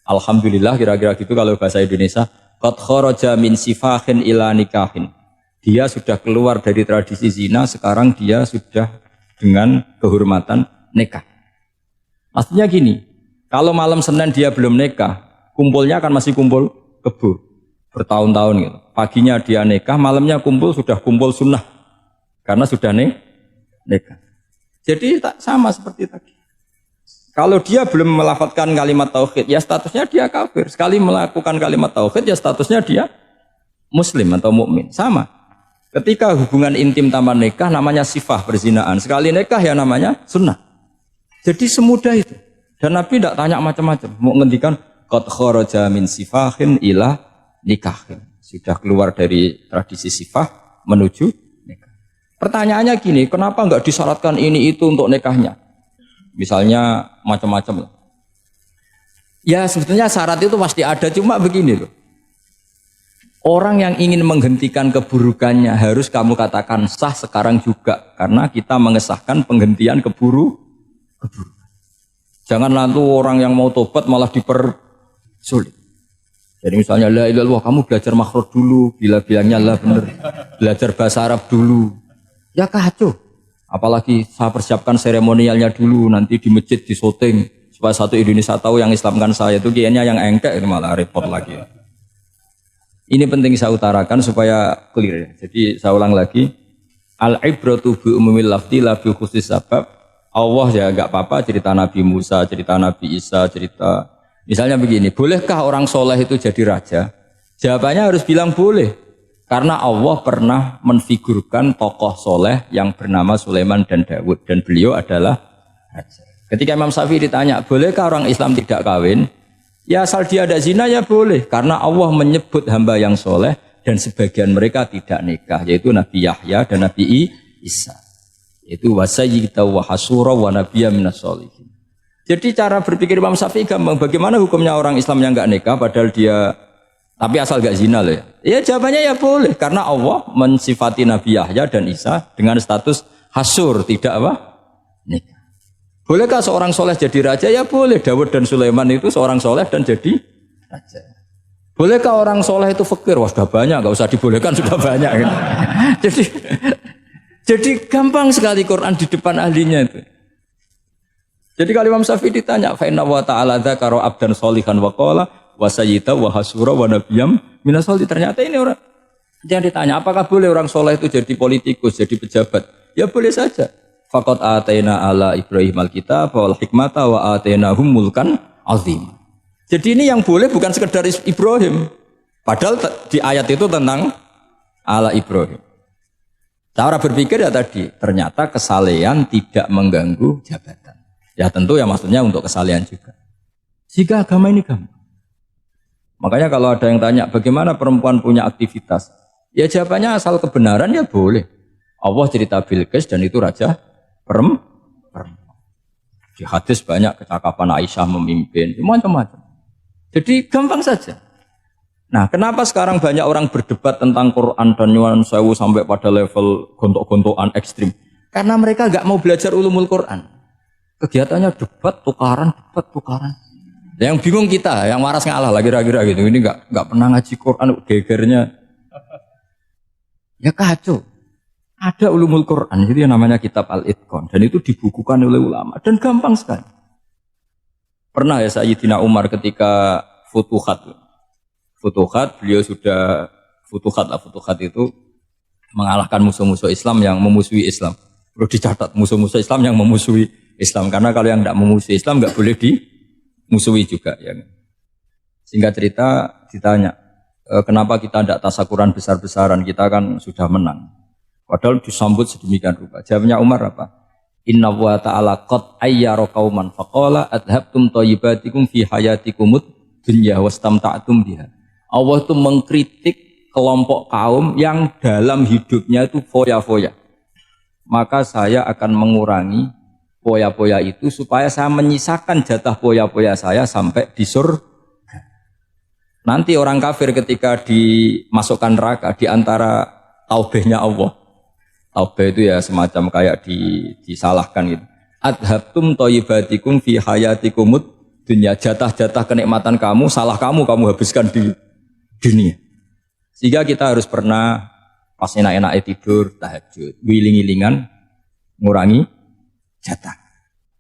Alhamdulillah, kira-kira gitu kalau bahasa Indonesia, qad kharaja min sifahin ila nikahin. Dia sudah keluar dari tradisi zina, sekarang dia sudah dengan kehormatan nikah. Artinya gini, kalau malam Senin dia belum nikah, kumpulnya akan masih kumpul kebo bertahun-tahun gitu. paginya dia nikah, malamnya sudah kumpul sunnah. Karena sudah nikah. Jadi tak sama seperti tadi. Kalau dia belum melafalkan kalimat tauhid, ya statusnya dia kafir. Sekali melakukan kalimat tauhid, ya statusnya dia muslim atau mukmin. Sama. Ketika hubungan intim tanpa nikah namanya sifah perzinaan. Sekali nikah ya namanya sunnah. Jadi semudah itu. Dan Nabi tidak tanya macam-macam. Mau ngendikan qad kharaja min sifahin ila nikahin. Sudah keluar dari tradisi sifah menuju nikah. Pertanyaannya gini, kenapa enggak disyaratkan ini itu untuk nikahnya? Misalnya macam-macam. Ya sebetulnya syarat itu pasti ada, cuma begini loh. Orang yang ingin menghentikan keburukannya harus kamu katakan sah sekarang juga. Karena kita mengesahkan penghentian keburukan. Jangan lalu orang yang mau tobat malah dipersulit. Jadi misalnya la ilaha illallah, kamu belajar makhraj dulu, bila bilangnya la benar. Belajar bahasa Arab dulu. Ya kacau. Apalagi saya persiapkan seremonialnya dulu, nanti di masjid di syuting supaya satu Indonesia tahu yang Islamkan saya itu kayaknya yang engkek, malah repot lagi. Ini penting saya utarakan supaya clear. Jadi saya ulang lagi, al-ibratu bi umumil lafzi la bi khusus sabab. Allah ya enggak apa-apa cerita Nabi Musa, cerita Nabi Isa, cerita misalnya begini, bolehkah orang soleh itu jadi raja? Jawabannya harus bilang boleh, karena Allah pernah menfigurkan tokoh soleh yang bernama Sulaiman dan Daud, dan beliau adalah raja. Ketika Imam Syafi'i ditanya, bolehkah orang Islam tidak kawin? Ya asal dia ada zina ya boleh, karena Allah menyebut hamba yang soleh dan sebagian mereka tidak nikah, yaitu Nabi Yahya dan Nabi Isa. Itu wasayyida wa hasura wa nabiyya minas sholihin. Jadi cara berpikir Imam Syafi'i gampang. Bagaimana hukumnya orang Islam yang enggak nikah padahal dia tapi asal enggak zina loh ya. Ya jawabannya ya boleh, karena Allah mensifati Nabi Yahya dan Isa dengan status hasur, tidak apa? Nikah. Bolehkah seorang soleh jadi raja? Ya boleh. Daud dan Sulaiman itu seorang soleh dan jadi raja. Bolehkah orang soleh itu fakir? Wah sudah banyak, enggak usah dibolehkan, sudah banyak. Jadi gampang sekali Quran di depan ahlinya itu. Jadi kalau Imam Syafi'i ditanya, fa inna wa ta'ala dzakara abdan sholihan wa qala wa sayyida wa hasura wa nabiyyam minas sholihin. Ternyata ini orang yang ditanya, apakah boleh orang soleh itu jadi politikus, jadi pejabat? Ya boleh saja. Faqad ataina ala Ibrahim al-kitab wal hikmata wa atainahum mulkan azim. Jadi ini yang boleh bukan sekedar Ibrahim. Padahal di ayat itu tentang ala Ibrahim. Cara berpikir ya tadi, ternyata kesalehan tidak mengganggu jabatan. Ya tentu ya maksudnya untuk kesalehan juga. Jika agama ini gampang. Makanya kalau ada yang tanya bagaimana perempuan punya aktivitas, ya jawabannya asal kebenaran ya boleh. Allah cerita Bilqis dan itu raja perempuan. Di hadis banyak kecakapan Aisyah memimpin, macam-macam. Jadi gampang saja. Nah, kenapa sekarang banyak orang berdebat tentang Quran dan nyuwun sewu sampai pada level gontok-gontokan ekstrim? Karena mereka nggak mau belajar ulumul Quran. Kegiatannya debat, tukaran. Yang bingung kita, yang waras ngalah lah kira-kira gitu. Ini nggak pernah ngaji Quran, gegernya. Ya kacau. Ada ulumul Quran, itu yang namanya kitab Al-Itqan. Dan itu dibukukan oleh ulama. Dan gampang sekali. Pernah ya Sayyidina Umar ketika Futuhat, beliau sudah Futuhat itu mengalahkan musuh-musuh Islam yang memusuhi Islam. Perlu dicatat, musuh-musuh Islam yang memusuhi Islam. Karena kalau yang tidak memusuhi Islam nggak boleh dimusuhi juga. Ya. Singkat cerita ditanya, kenapa kita tidak tasakuran besar-besaran, kita kan sudah menang. Padahal disambut sedemikian rupa. Jawabnya Umar apa? Inna wa ta'ala qad ayyara qauman faqala adhabtum thayyibatikum fi hayatikumud dunya wastamta'tum biha. Allah itu mengkritik kelompok kaum yang dalam hidupnya itu foya-foya. Maka saya akan mengurangi foya-foya itu supaya saya menyisakan jatah foya-foya saya sampai di surga. Nanti orang kafir ketika dimasukkan neraka di antara taubehnya Allah. Taubeh itu ya semacam kayak disalahkan gitu. Adhabtum thayyibatikum fi hayatikumud dunya, jatah-jatah kenikmatan kamu, salah kamu habiskan di dunia. Sehingga kita harus pernah pas enak-enaknya tidur, tahajud, wiling-wilingan, ngurangi jatah.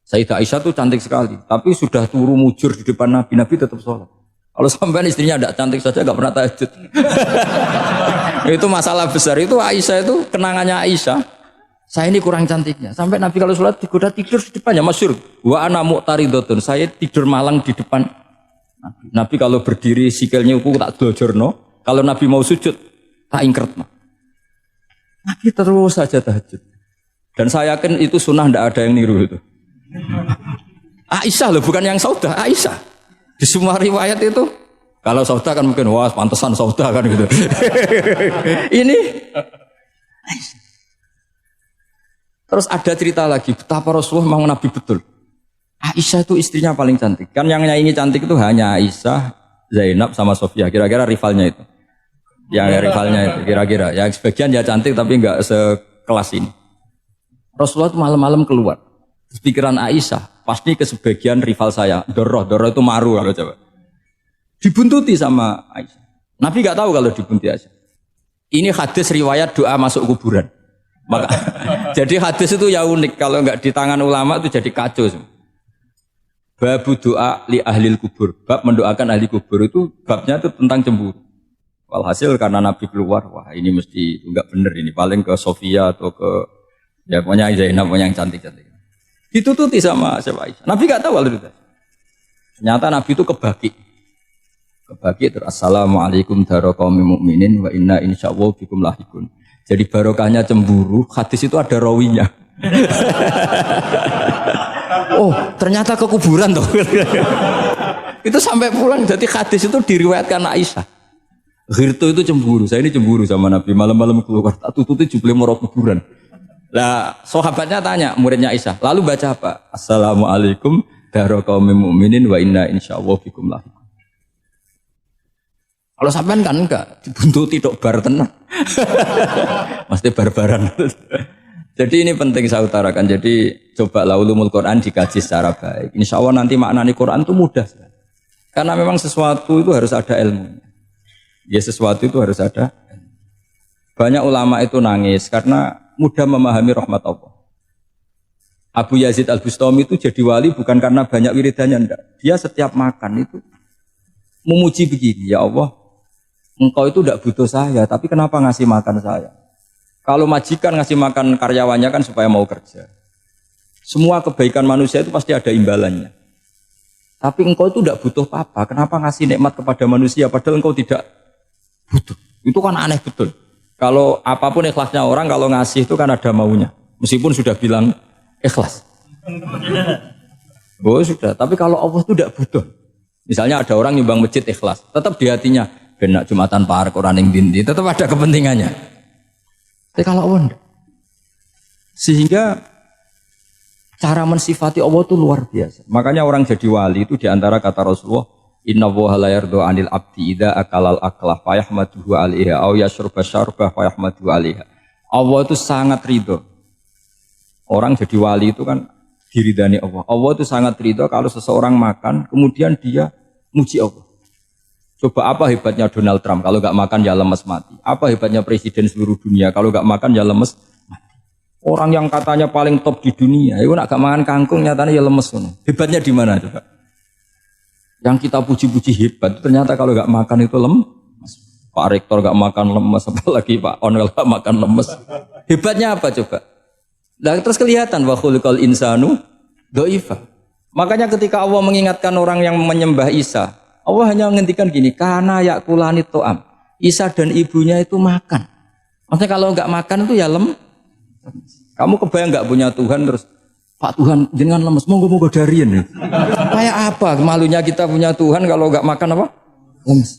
Sayyidah Aisyah itu cantik sekali, tapi sudah turu mujur di depan Nabi tetap sholat. Kalau sampai istrinya tidak cantik saja nggak pernah tahajud. Itu masalah besar. Itu Aisyah itu kenangannya Aisyah. Saya ini kurang cantiknya. Sampai Nabi kalau sholat digoda tidur di depannya masyhur. Wa ana muqtaridotun. Saya tidur malang di depan Nabi. Nabi kalau berdiri sikilnya aku tak dojorno. Kalau Nabi mau sujud tak ingkretno. Nabi terus saja tahajud. Dan saya yakin itu sunnah, tidak ada yang niru itu. Aisyah loh, bukan yang Saudah, Aisyah. Di semua riwayat itu, kalau Saudah kan mungkin, wah pantesan Saudah kan gitu. Ini Aisyah. Terus ada cerita lagi, betapa Rasulullah memang Nabi betul. Aisyah itu istrinya paling cantik. Kan yang nyanyi cantik itu hanya Aisyah, Zainab sama Sofia. Kira-kira rivalnya itu. Yang rivalnya itu, kira-kira. Yang sebagian ya cantik tapi enggak sekelas ini. Rasulullah itu malam-malam keluar. Terus pikiran Aisyah, pasti ke sebagian rival saya. Doroh itu maru kalau coba. Dibuntuti sama Aisyah. Nabi enggak tahu kalau dibuntuti Aisyah. Ini hadis riwayat doa masuk kuburan. Maka, jadi hadis itu ya unik. Kalau enggak di tangan ulama itu jadi kacau. Babu doa li ahlil kubur. Bab mendoakan ahli kubur itu babnya itu tentang cemburu. Walhasil karena Nabi keluar, wah ini mesti enggak benar ini. Paling ke Sofia atau ke ya pokoknya Zainab, pokoknya yang cantik-cantik. Ditututi sama siapa Aisyah. Nabi enggak tahu kalau itu. Ternyata Nabi itu kebagi terus assalamualaikum daraqaumin mukminin wa inna insyaallah bikum lahikun. Jadi barokahnya cemburu, hadis itu ada rawinya. Oh, ternyata ke kuburan toh. Itu sampai pulang jadi hadis itu diriwayatkan Aisyah. Ghirtu itu cemburu, saya ini cemburu sama Nabi, malam-malam keluar tak tututi jubli moro kuburan. Lah, sahabatnya tanya muridnya Aisyah, lalu baca apa? Assalamualaikum daraqaumin mukminin wa inna insyaallah bikum lahikun. Kalau sampean kan enggak, dibuntuti tok bar tenan. Mesti barbaran. Jadi ini penting saya utarakan. Jadi coba ulumul Quran dikaji secara baik. Insya Allah nanti maknani Quran itu mudah. Karena memang sesuatu itu harus ada ilmunya. Ya sesuatu itu harus ada. Banyak ulama itu nangis karena mudah memahami rahmat Allah. Abu Yazid Al-Bustami itu jadi wali bukan karena banyak wiridannya, enggak. Dia setiap makan itu memuji begini, ya Allah, engkau itu tidak butuh saya, tapi kenapa ngasih makan saya? Kalau majikan ngasih makan karyawannya kan supaya mau kerja. Semua kebaikan manusia itu pasti ada imbalannya. Tapi engkau itu tidak butuh apa-apa, kenapa ngasih nikmat kepada manusia padahal engkau tidak butuh? Itu kan aneh betul. Kalau apapun ikhlasnya orang, kalau ngasih itu kan ada maunya. Meskipun sudah bilang ikhlas. Oh sudah, tapi kalau Allah itu tidak butuh. Misalnya ada orang nyumbang masjid ikhlas, tetap di hatinya benak Jumatan Park orang yang dindi, tetap ada kepentingannya. Tapi kalau Allah enggak. Sehingga cara mensifati Allah itu luar biasa. Makanya orang jadi wali itu diantara kata Rasulullah, Inna woha la yardo anil abdi idha akalal aklah fayahmaduhu alaiha au yashrubah syarbah fayahmaduhu alaiha. Allah itu sangat ridho. Orang jadi wali itu kan diridani Allah. Allah itu sangat ridho kalau seseorang makan kemudian dia muji Allah. Coba apa hebatnya Donald Trump kalau gak makan ya lemes mati. Apa hebatnya presiden seluruh dunia kalau gak makan ya lemes mati. Orang yang katanya paling top di dunia itu nak gak makan kangkung nyatanya ya lemes. Hebatnya di mana coba? Yang kita puji-puji hebat ternyata kalau gak makan itu lemes. Pak Rektor gak makan lemes, apalagi Pak Onel gak makan lemes. Hebatnya apa coba? Nah, terus kelihatan wa khuliqal insanu dhaifa. Makanya ketika Allah mengingatkan orang yang menyembah Isa, Allah hanya menghentikan gini, karena yakulani to'am. Isa dan ibunya itu makan. Maksudnya kalau enggak makan itu ya lemes. Kamu kebayang enggak punya Tuhan terus, Pak Tuhan jangan lemes, monggo darian. Kayak apa malunya kita punya Tuhan kalau enggak makan apa? Lemes.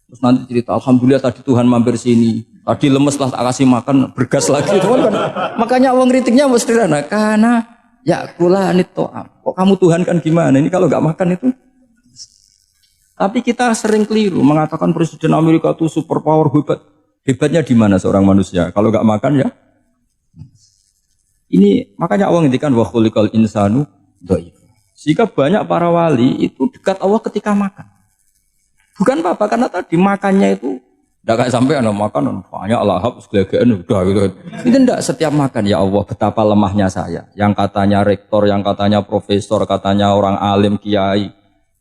Terus nanti cerita, alhamdulillah tadi Tuhan mampir sini. Tadi lemes lah tak kasih makan, bergas lagi. Kan? Makanya Allah kritiknya sederhana. Karena yakulani to'am. Kok kamu Tuhan kan gimana? Ini kalau enggak makan itu. Tapi kita sering keliru mengatakan Presiden Amerika itu superpower hebat. Hebatnya di mana seorang manusia? Kalau nggak makan ya. Ini makanya Allah ngendikan wa khuliqal insanu dhaif. Sehingga banyak para wali itu dekat Allah ketika makan. Bukan apa-apa karena tadi makannya itu enggak kayak sampai ana makan banyak lahap segala-galanya udah gitu. Itu enggak setiap makan ya Allah betapa lemahnya saya. Yang katanya rektor, yang katanya profesor, katanya orang alim kiai.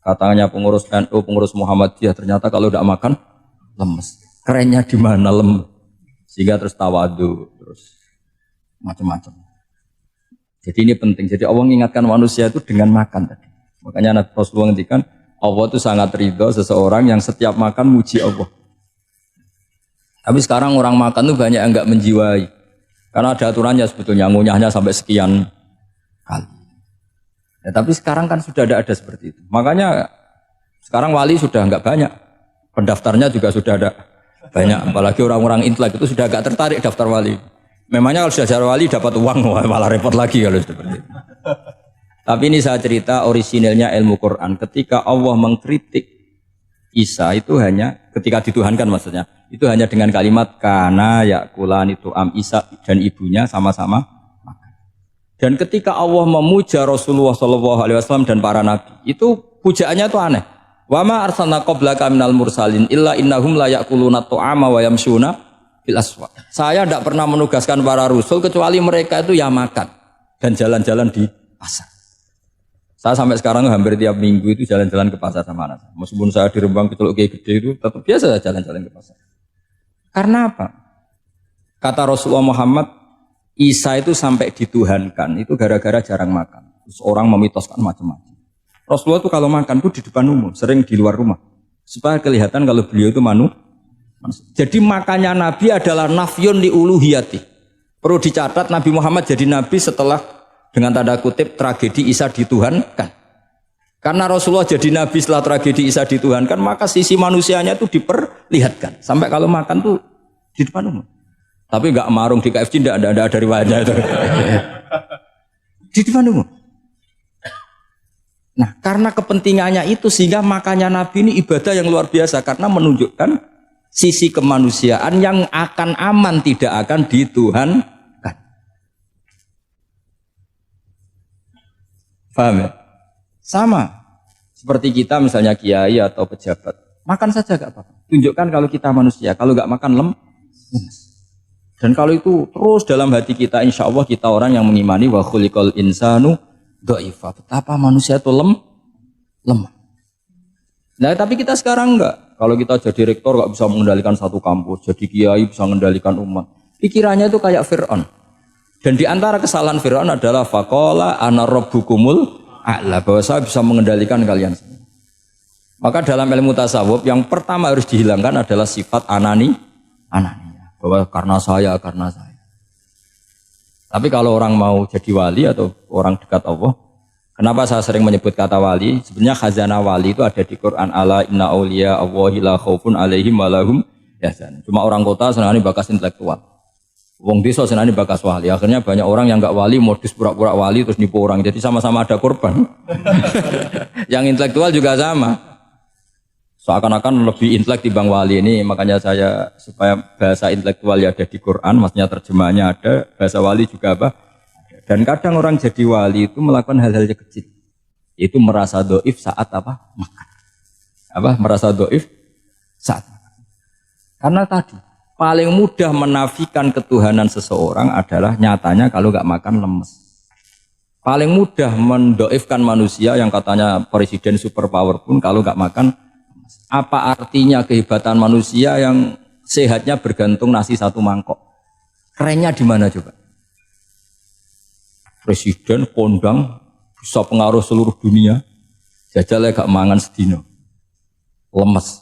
Katanya pengurus NU, pengurus Muhammadiyah, ternyata kalau tidak makan lemes. Kerennya di mana lemes? Sehingga terus tawadu, terus macam-macam. Jadi ini penting. Jadi Allah mengingatkan manusia itu dengan makan tadi. Makanya Nabi Rasulullah ngendikan Allah itu sangat ridho seseorang yang setiap makan muji Allah. Tapi sekarang orang makan tuh banyak yang enggak menjiwai. Karena ada aturannya sebetulnya, ngunyahnya sampai sekian kali. Ya, tapi sekarang kan sudah ada seperti itu. Makanya sekarang wali sudah enggak banyak. Pendaftarnya juga sudah ada banyak. Apalagi orang-orang intelek itu sudah agak tertarik daftar wali. Memangnya kalau sudah jadi wali dapat uang, malah repot lagi kalau seperti itu. Tapi ini saya cerita orisinilnya ilmu Quran. Ketika Allah mengkritik Isa itu hanya, ketika dituhankan maksudnya, itu hanya dengan kalimat kana yakulan itu Isa dan ibunya sama-sama makan. Dan ketika Allah memuja Rasulullah SAW dan para nabi, itu pujaannya itu aneh. Wa ma arsalna qablaka minal mursalin illa innahum la yakuluna ta'ama wa yamshuna fil aswaq. Saya tidak pernah menugaskan para rasul kecuali mereka itu ya makan dan jalan-jalan di pasar. Saya sampai sekarang hampir tiap minggu itu jalan-jalan ke pasar sama anak. Meskipun saya di Rembang Teluk Gede itu tetap biasa jalan-jalan ke pasar. Karena apa? Kata Rasulullah Muhammad, Isa itu sampai dituhankan itu gara-gara jarang makan. Terus orang memitoskan macam-macam. Rasulullah itu kalau makan itu di depan umum, sering di luar rumah. Supaya kelihatan kalau beliau itu manusia. Jadi makannya Nabi adalah nafyun li uluhiyati. Perlu dicatat Nabi Muhammad jadi Nabi setelah dengan tanda kutip tragedi Isa dituhankan. Karena Rasulullah jadi Nabi setelah tragedi Isa dituhankan, maka sisi manusianya itu diperlihatkan. Sampai kalau makan tuh di depan umum. Tapi enggak marung di KFC, enggak ada dari wajah itu. Di depan umum. Nah, karena kepentingannya itu sehingga makannya Nabi ini ibadah yang luar biasa karena menunjukkan sisi kemanusiaan yang akan aman, tidak akan dituhankan. Paham ya? Sama seperti kita misalnya kiai atau pejabat, makan saja gak apa-apa. Tunjukkan kalau kita manusia, kalau gak makan lemes. Dan kalau itu terus dalam hati kita, insya Allah kita orang yang mengimani wa khuliqal insanu dha'ifa. Betapa manusia itu lemah. Nah tapi kita sekarang enggak. Kalau kita jadi rektor gak bisa mengendalikan satu kampus, jadi kiai bisa mengendalikan umat. Pikirannya itu kayak Fir'aun. Dan di antara kesalahan Fir'aun adalah faqala ana rabbukumul a'la, bahwa saya bisa mengendalikan kalian semua. Maka dalam ilmu tasawuf yang pertama harus dihilangkan adalah sifat anania, bahwa karena saya. Tapi kalau orang mau jadi wali atau orang dekat Allah, kenapa saya sering menyebut kata wali? Sebenarnya khazanah wali itu ada di Quran, ala inna awliya Allahi la khaufun alaihim wa lahum yahzanun. Cuma orang kota senangnya bakas intelektual. Wong desa senani bakas wali. Akhirnya banyak orang yang enggak wali modus pura-pura wali terus nipu orang. Jadi sama-sama ada korban. Yang intelektual juga sama. Seakan-akan lebih intelek dibanding wali ini. Makanya saya supaya bahasa intelektual ya ada di Quran, maksudnya terjemahannya ada, bahasa wali juga apa? Dan kadang orang jadi wali itu melakukan hal-hal yang kecil. Itu merasa doif saat apa? Makan. Merasa doif saat makan. Karena tadi paling mudah menafikan ketuhanan seseorang adalah nyatanya kalau nggak makan lemes. Paling mudah mendoifkan manusia yang katanya presiden superpower pun kalau nggak makan lemes. Apa artinya kehebatan manusia yang sehatnya bergantung nasi satu mangkok? Kerennya di mana coba? Presiden kondang bisa pengaruh seluruh dunia, jajalnya gak mangan sedino, lemes.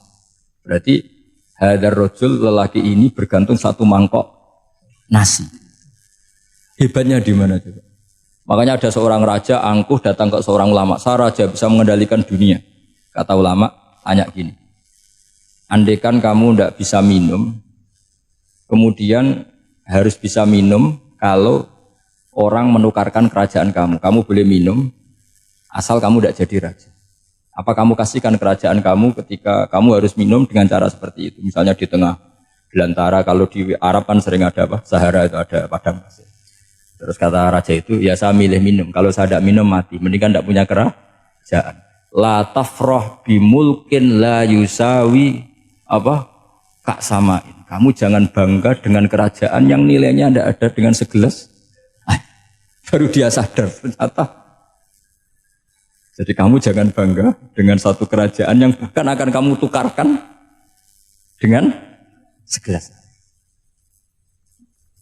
Berarti hadar rojul lelaki ini bergantung satu mangkok nasi. Hebatnya di mana coba? Makanya ada seorang raja angkuh datang ke seorang ulama. Saya raja bisa mengendalikan dunia. Kata ulama, tanya gini. Andaikan kamu tidak bisa minum, kemudian harus bisa minum kalau orang menukarkan kerajaan kamu. Kamu boleh minum asal kamu tidak jadi raja. Apa kamu kasihkan kerajaan kamu ketika kamu harus minum dengan cara seperti itu? Misalnya di tengah belantara, kalau di Arab kan sering ada apa? Sahara itu ada padang pasir. Terus kata raja itu, ya saya milih minum. Kalau saya tidak minum mati. Mendingan tidak punya kerajaan. La tafroh bimulkin la yusawi kak samain. Kamu jangan bangga dengan kerajaan yang nilainya tidak ada dengan segelas. Baru dia sadar ternyata. Jadi kamu jangan bangga dengan satu kerajaan yang bahkan akan kamu tukarkan dengan segelas.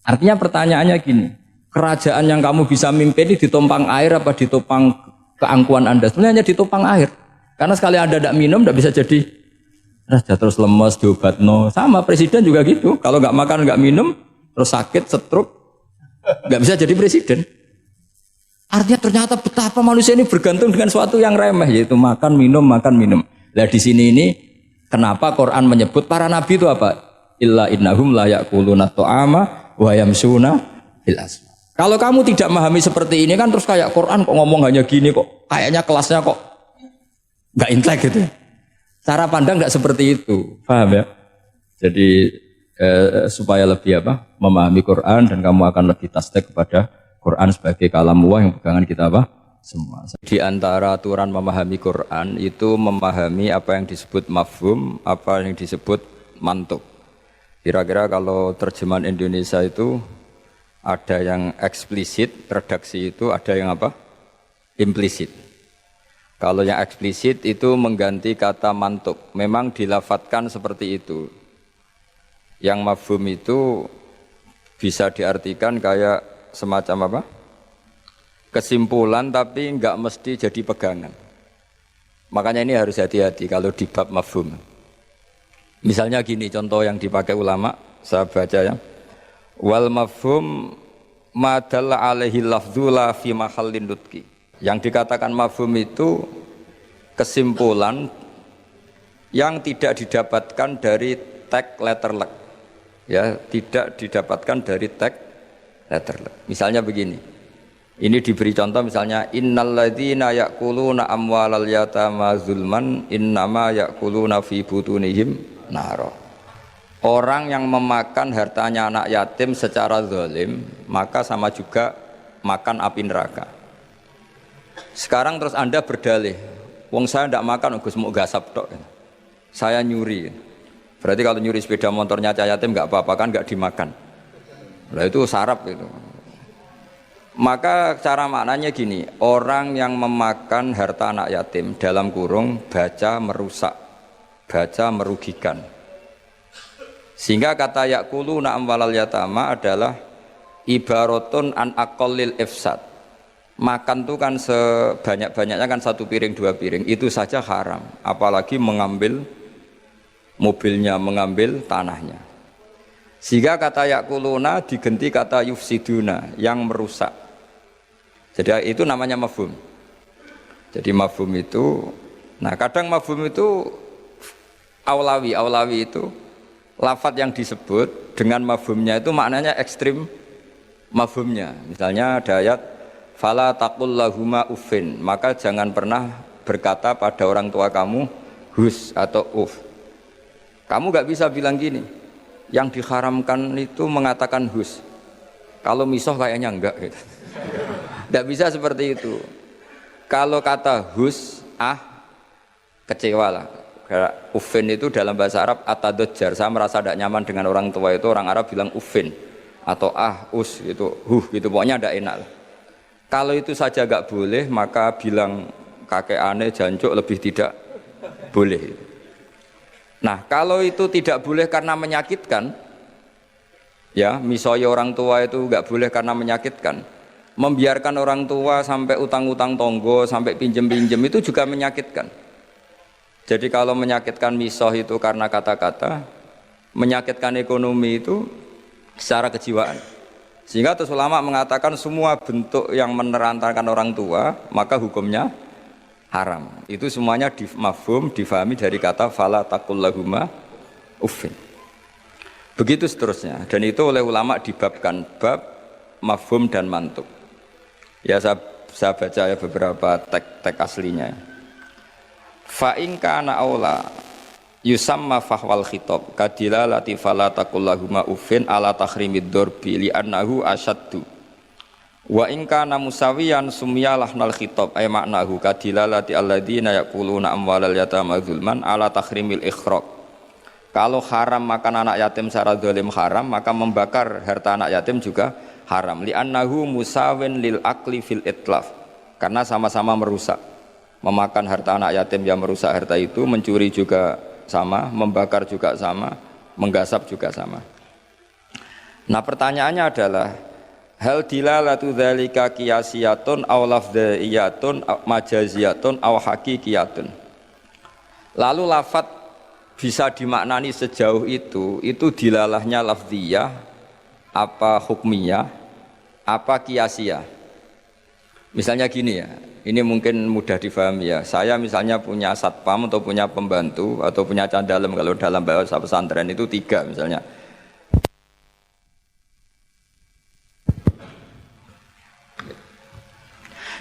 Artinya pertanyaannya gini, kerajaan yang kamu bisa mimpin ini ditumpang air apa ditopang keangkuhan Anda? Sebenarnya hanya ditopang air. Karena sekali Anda tidak minum, tidak bisa jadi raja, terus lemes, diobatno. Sama presiden juga gitu. Kalau nggak makan, nggak minum, terus sakit, stroke, nggak bisa jadi presiden. Artinya ternyata betapa manusia ini bergantung dengan suatu yang remeh, yaitu makan, minum, makan, minum. Nah di sini ini kenapa Quran menyebut para nabi itu apa? Illa innahum la ya'kuluna ta'ama wa yamsuna fil aswaq. Kalau kamu tidak memahami seperti ini kan terus kayak Quran kok ngomong hanya gini kok, kayaknya kelasnya kok nggak intelek gitu. Cara pandang nggak seperti itu, paham ya? Jadi supaya lebih memahami Quran dan kamu akan lebih tasdik kepada Quran sebagai kalamullah yang pegangan kita semua. Di antara aturan memahami Quran itu memahami apa yang disebut mafhum, apa yang disebut mantuk. Kira-kira kalau terjemahan Indonesia itu ada yang eksplisit, redaksi itu ada yang implisit. Kalau yang eksplisit itu mengganti kata mantuk. Memang dilafatkan seperti itu. Yang mafhum itu bisa diartikan kayak semacam kesimpulan tapi enggak mesti jadi pegangan. Makanya ini harus hati-hati kalau di bab mafhum. Misalnya gini contoh yang dipakai ulama, saya baca ya. Wal mafhum ma dalla alaihi lafdzu la fi mahallin nutqi. Yang dikatakan mafhum itu kesimpulan yang tidak didapatkan dari teks letterlek. Ya, tidak didapatkan dari teks letterlek. Misalnya begini. Ini diberi contoh misalnya innalladzina ya'kuluna amwalal yatama zulman innama ya'kuluna fi butunihim naro. Orang yang memakan hartanya anak yatim secara zalim, maka sama juga makan api neraka. Sekarang terus Anda berdalih, wong saya tidak makan, Gus mau gasap tok. Saya nyuri. Berarti kalau nyuri sepeda motornya cah yatim enggak apa-apa kan, enggak dimakan. Lah itu sarap itu. Maka cara maknanya gini, orang yang memakan harta anak yatim dalam kurung baca merusak, baca merugikan. Sehingga kata yakuluna amwalal yatama adalah ibaratun an aqallil ifsad. Makan itu kan sebanyak-banyaknya kan satu piring dua piring, itu saja haram. Apalagi mengambil mobilnya, mengambil tanahnya. Sehingga kata yakuluna diganti kata yufsiduna, yang merusak. Jadi itu namanya mafhum. Jadi mafhum itu, nah kadang mafhum itu aulawi itu lafadz yang disebut dengan mafhumnya itu maknanya ekstrim mafhumnya. Misalnya ada ayat fala taqul lahuma uffin, maka jangan pernah berkata pada orang tua kamu hus atau uff. Kamu gak bisa bilang gini, yang diharamkan itu mengatakan hus, kalau misoh kayaknya enggak gitu. Tidak bisa seperti itu. Kalau kata hus, kecewa lah. Ufin itu dalam bahasa Arab atadojjar. Saya merasa tidak nyaman dengan orang tua itu, orang Arab bilang ufin atau us gitu, gitu. Pokoknya tidak enak lah. Kalau itu saja enggak boleh, maka bilang kakek aneh, jancuk lebih tidak boleh. Nah, kalau itu tidak boleh karena menyakitkan, ya, misalnya orang tua itu enggak boleh karena menyakitkan. Membiarkan orang tua sampai utang-utang tonggo, sampai pinjem-pinjem itu juga menyakitkan. Jadi kalau menyakitkan misoh itu karena kata-kata, menyakitkan ekonomi itu secara kejiwaan. Sehingga terus ulama mengatakan semua bentuk yang menerantarkan orang tua, maka hukumnya haram. Itu semuanya mafhum, difahami dari kata fala taqul lahuma uffin. Begitu seterusnya. Dan itu oleh ulama dibabkan bab mafhum dan mantuk. Ya saya baca ya beberapa teks aslinya. Fa in kana aula yusamma fahwal khitab kadilalati fala taqul lahuma uffin ala tahrimid dzurbi li annahu asyaddu. Wa in kana musawiyan sumyalah nal khitab ay maknahu kadilalati alladzina yaquluna amwalal yatama zulman ala tahrimil ikhraq. Kalau haram makan anak yatim secara zalim haram, maka membakar harta anak yatim juga haram. Li annahu musawin lil akli fil itlaf. Karena sama-sama merusak. Memakan harta anak yatim yang merusak harta itu, mencuri juga sama, membakar juga sama, menggasap juga sama. Nah pertanyaannya adalah hal dilalatu dzalika qiyasiyatun aw lafdhiyatun majaziyatun aw haqiqiyatun. Lalu lafat bisa dimaknani sejauh itu dilalahnya lafdhiyah apa hukmiyah apa qiyasiyah. Misalnya gini ya, ini mungkin mudah difahami ya. Saya misalnya punya satpam atau punya pembantu atau punya candalem, kalau dalam bahasa pesantren itu 3 misalnya.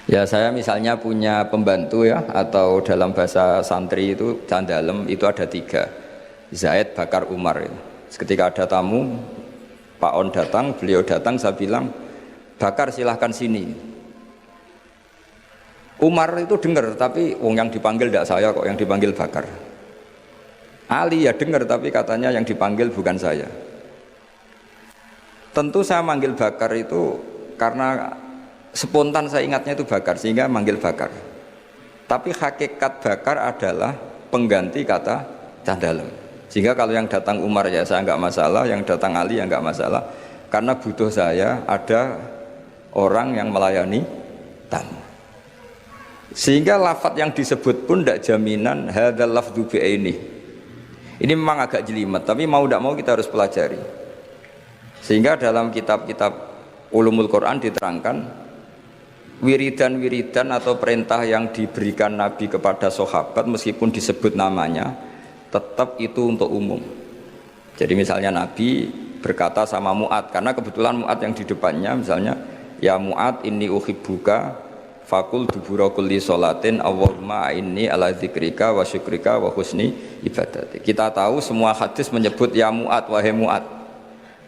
Ya saya misalnya punya pembantu ya, atau dalam bahasa santri itu candalem itu ada 3, Zaid, Bakar, Umar itu. Ketika ada tamu, Pak On datang, beliau datang, saya bilang Bakar silahkan sini. Umar itu dengar tapi yang dipanggil tidak saya kok, yang dipanggil Bakar. Ali ya dengar tapi katanya yang dipanggil bukan saya. Tentu saya manggil Bakar itu karena spontan saya ingatnya itu Bakar sehingga manggil Bakar. Tapi hakikat Bakar adalah pengganti kata candalem. Sehingga kalau yang datang Umar ya saya enggak masalah, yang datang Ali ya enggak masalah. Karena butuh saya ada orang yang melayani tamu. Sehingga lafadz yang disebut pun tidak jaminan hadzal lafdzu bi'aini. Ini memang agak jelimet, tapi mau tidak mau kita harus pelajari. Sehingga dalam kitab-kitab ulumul Quran diterangkan wiridan-wiridan atau perintah yang diberikan Nabi kepada sahabat meskipun disebut namanya tetap itu untuk umum. Jadi misalnya Nabi berkata sama Mu'ad, karena kebetulan Mu'ad yang di depannya misalnya ya Mu'ad inni uhibbuka fakul dubura kulli sholatin Allahumma inni ala dzikrika wa syukrika wa husni ibadati. Kita tahu semua hadis menyebut ya Mu'ad, wahai Mu'ad.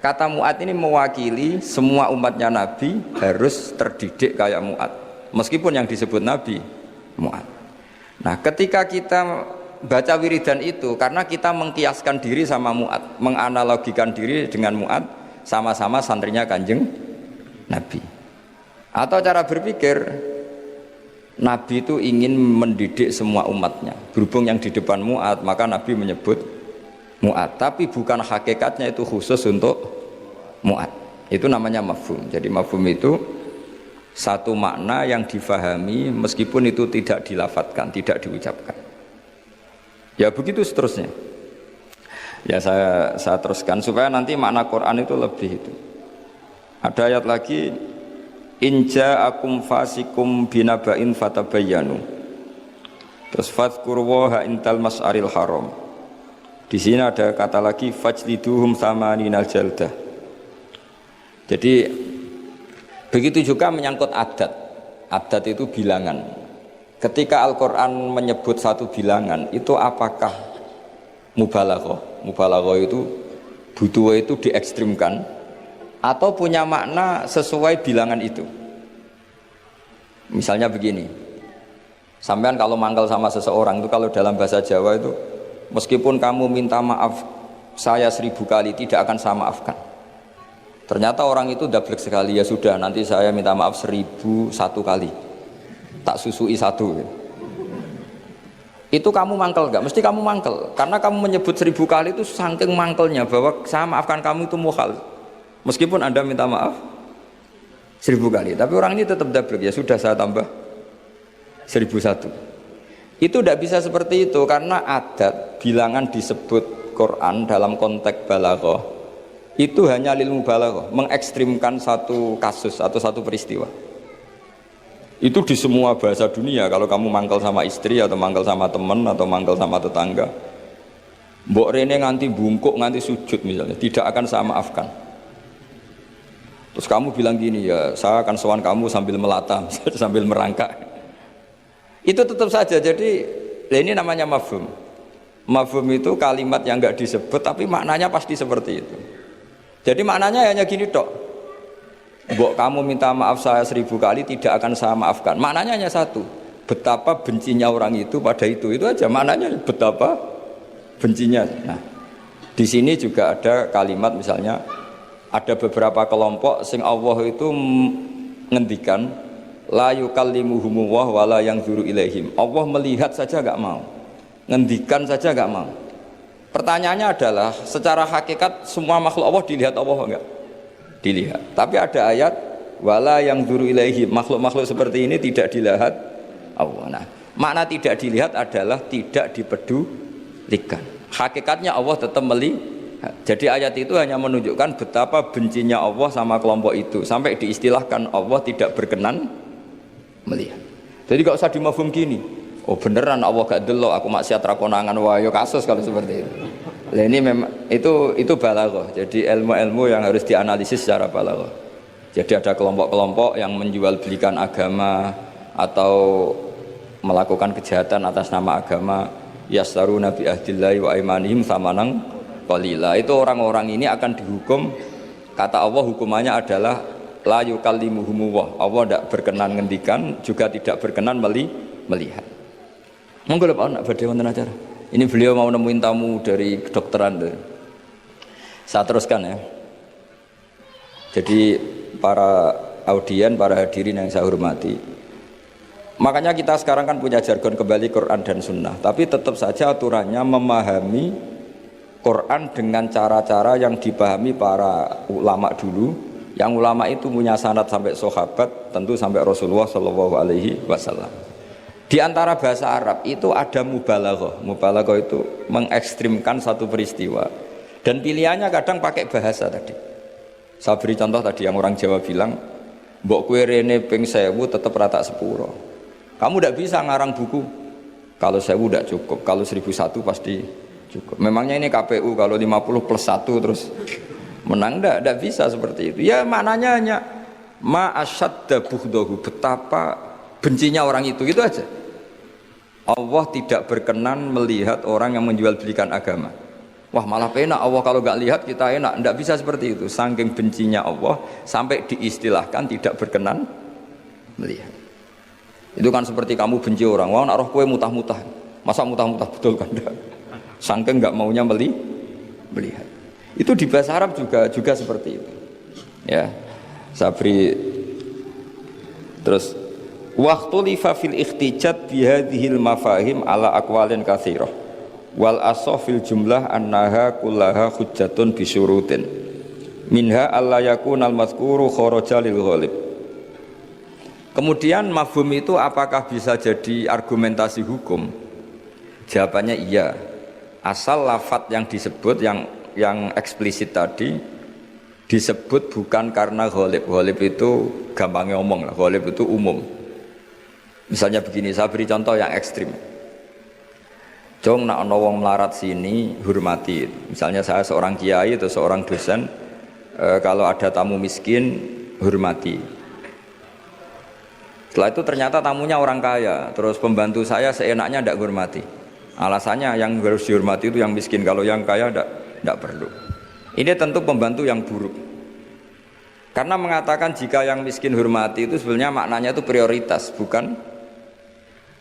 Kata Mu'ad ini mewakili semua umatnya Nabi harus terdidik kayak Mu'ad, meskipun yang disebut Nabi Mu'ad. Nah ketika kita baca wiridan itu karena kita mengkiaskan diri sama Mu'ad, menganalogikan diri dengan Mu'ad, sama-sama santrinya Kanjeng Nabi. Atau cara berpikir Nabi itu ingin mendidik semua umatnya, berhubung yang di depan Mu'ad maka Nabi menyebut Mu'ad, tapi bukan hakikatnya itu khusus untuk Mu'ad. Itu namanya mafhum. Jadi mafhum itu satu makna yang difahami meskipun itu tidak dilafatkan, tidak diucapkan. Ya begitu seterusnya. Ya saya teruskan supaya nanti makna Quran itu lebih itu. Ada ayat lagi, inja akum fasikum binaba'in fatabayyanu. Terus fadhkurwaha intal mas'aril haram. Di sini ada kata lagi fajliduhum samaninal jaldah. Jadi begitu juga menyangkut adat. Adat itu bilangan. Ketika Al-Quran menyebut satu bilangan, itu apakah mubalaghah? Mubalaghah itu butuh itu diekstrimkan atau punya makna sesuai bilangan itu. Misalnya begini, sampean kalau mangkal sama seseorang itu kalau dalam bahasa Jawa itu meskipun kamu minta maaf saya 1000 kali tidak akan saya maafkan. Ternyata orang itu dablek sekali, ya sudah nanti saya minta maaf 1001 kali, tak susui 1. Itu kamu mangkel enggak? Mesti kamu mangkel karena kamu menyebut 1000 kali itu saking mangkelnya bahwa saya maafkan kamu itu mukhal. Meskipun Anda minta maaf 1000 kali, tapi orang ini tetap dablek, ya sudah saya tambah 1001. Itu tidak bisa seperti itu karena adat bilangan disebut Quran dalam konteks balaghah itu hanya lil mubalaghah, mengekstrimkan satu kasus atau satu peristiwa. Itu di semua bahasa dunia. Kalau kamu mangkel sama istri atau mangkel sama teman atau mangkel sama tetangga, mbok rene nganti bungkuk nganti sujud misalnya, tidak akan saya maafkan. Terus kamu bilang gini, ya saya akan sowan kamu sambil melata sambil merangkak. Itu tetap saja. Jadi ini namanya mafhum. Mafhum itu kalimat yang enggak disebut tapi maknanya pasti seperti itu. Jadi maknanya hanya gini tok. Mbok kamu minta maaf saya 1000 kali tidak akan saya maafkan. Maknanya hanya satu. Betapa bencinya orang itu pada itu aja maknanya, betapa bencinya. Nah, di sini juga ada kalimat misalnya ada beberapa kelompok sing Allah itu ngendikan la yukallimuhum wa la yanzuru ilaihim. Allah melihat saja enggak mau. Ngendikan saja enggak mau. Pertanyaannya adalah secara hakikat semua makhluk Allah dilihat Allah enggak? Dilihat. Tapi ada ayat wala yanzuru ilaihim. Makhluk-makhluk seperti ini tidak dilihat Allah. Nah, makna tidak dilihat adalah tidak dipedulikan. Hakikatnya Allah tetap melihat. Jadi ayat itu hanya menunjukkan betapa bencinya Allah sama kelompok itu sampai diistilahkan Allah tidak berkenan melihat. Jadi gak usah dimafhum gini. Oh beneran Allah gak delok aku maksiat ra konangan wae kasus kalau seperti itu. Nah ini memang itu balaghah. Jadi ilmu-ilmu yang harus dianalisis secara balaghah. Jadi ada kelompok-kelompok yang menjual belikan agama atau melakukan kejahatan atas nama agama, yastaruna bi ahdillahi wa aimanihim samanang qalila. Itu orang-orang ini akan dihukum, kata Allah hukumannya adalah la yukallimuhum wa. Allah tidak berkenan ngendikan, juga tidak berkenan melihat. Monggo Pak nak badhe wonten acara. Ini beliau mau nemuin tamu dari kedokteran. Saya teruskan ya. Jadi para audien, para hadirin yang saya hormati, makanya kita sekarang kan punya jargon kembali Quran dan Sunnah, tapi tetap saja aturannya memahami Quran dengan cara-cara yang dipahami para ulama dulu, yang ulama itu punya sanad sampai sahabat, tentu sampai Rasulullah Shallallahu Alaihi Wasallam. Di antara bahasa Arab itu ada mubalaghah. Mubalaghah itu mengekstrimkan satu peristiwa, dan pilihannya kadang pakai bahasa tadi. Saya beri contoh tadi yang orang Jawa bilang, mbok kue rene ping 1000 tetap rata sepuro. Kamu tidak bisa ngarang buku kalau 1000 tidak cukup, kalau 1001 pasti cukup. Memangnya ini KPU kalau 50 plus 1 terus menang? Tidak bisa seperti itu. Ya maknanya hanya ma'asyadda bughdahu, betapa bencinya orang itu, gitu aja. Allah tidak berkenan melihat orang yang menjual belikan agama. Wah malah penak Allah kalau nggak lihat kita enak. Tidak bisa seperti itu. Saking bencinya Allah sampai diistilahkan tidak berkenan melihat. Itu kan seperti kamu benci orang, wah nak roh kue mutah-mutah. Masa mutah-mutah betul kan? Saking nggak maunya melihat. Itu di bahasa Arab juga seperti itu. Ya, Sabri terus waktu lifa fil ikhtijat bihadhil mafahim ala aqwalin katsirah wal asofil jumlah annaha kullaha hujjatun bisyurutin minha alla yakunal mazkuru kharaja lil ghalib. Kemudian mafhum itu apakah bisa jadi argumentasi hukum? Jawabannya iya. Asal lafadz yang disebut yang eksplisit tadi disebut bukan karena ghalib. Ghalib itu gampangnya omong lah, ghalib itu umum. Misalnya begini, saya beri contoh yang ekstrim. Jong nak ono wong melarat sini hormati. Misalnya saya seorang kiai atau seorang dosen, kalau ada tamu miskin hormati. Setelah itu ternyata tamunya orang kaya, terus pembantu saya seenaknya tidak hormati. Alasannya yang harus dihormati itu yang miskin, kalau yang kaya tidak perlu. Ini tentu pembantu yang buruk. Karena mengatakan jika yang miskin hormati itu sebenarnya maknanya itu prioritas, bukan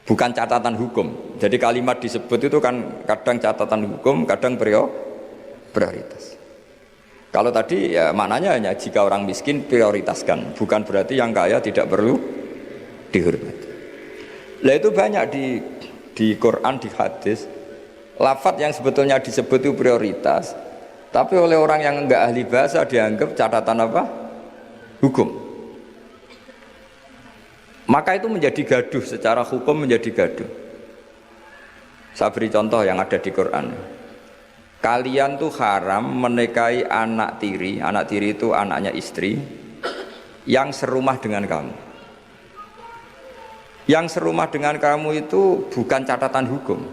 catatan hukum. Jadi kalimat disebut itu kan kadang catatan hukum, kadang prioritas. Kalau tadi ya maknanya hanya jika orang miskin prioritaskan, bukan berarti yang kaya tidak perlu dihormati. Lah itu banyak di Quran, di hadis, lafadz yang sebetulnya disebut itu prioritas, tapi oleh orang yang enggak ahli bahasa dianggap catatan apa? Hukum. Maka itu menjadi gaduh, secara hukum menjadi gaduh. Saya beri contoh yang ada di Quran. Kalian tuh haram menikahi anak tiri itu anaknya istri yang serumah dengan kamu. Yang serumah dengan kamu itu bukan catatan hukum.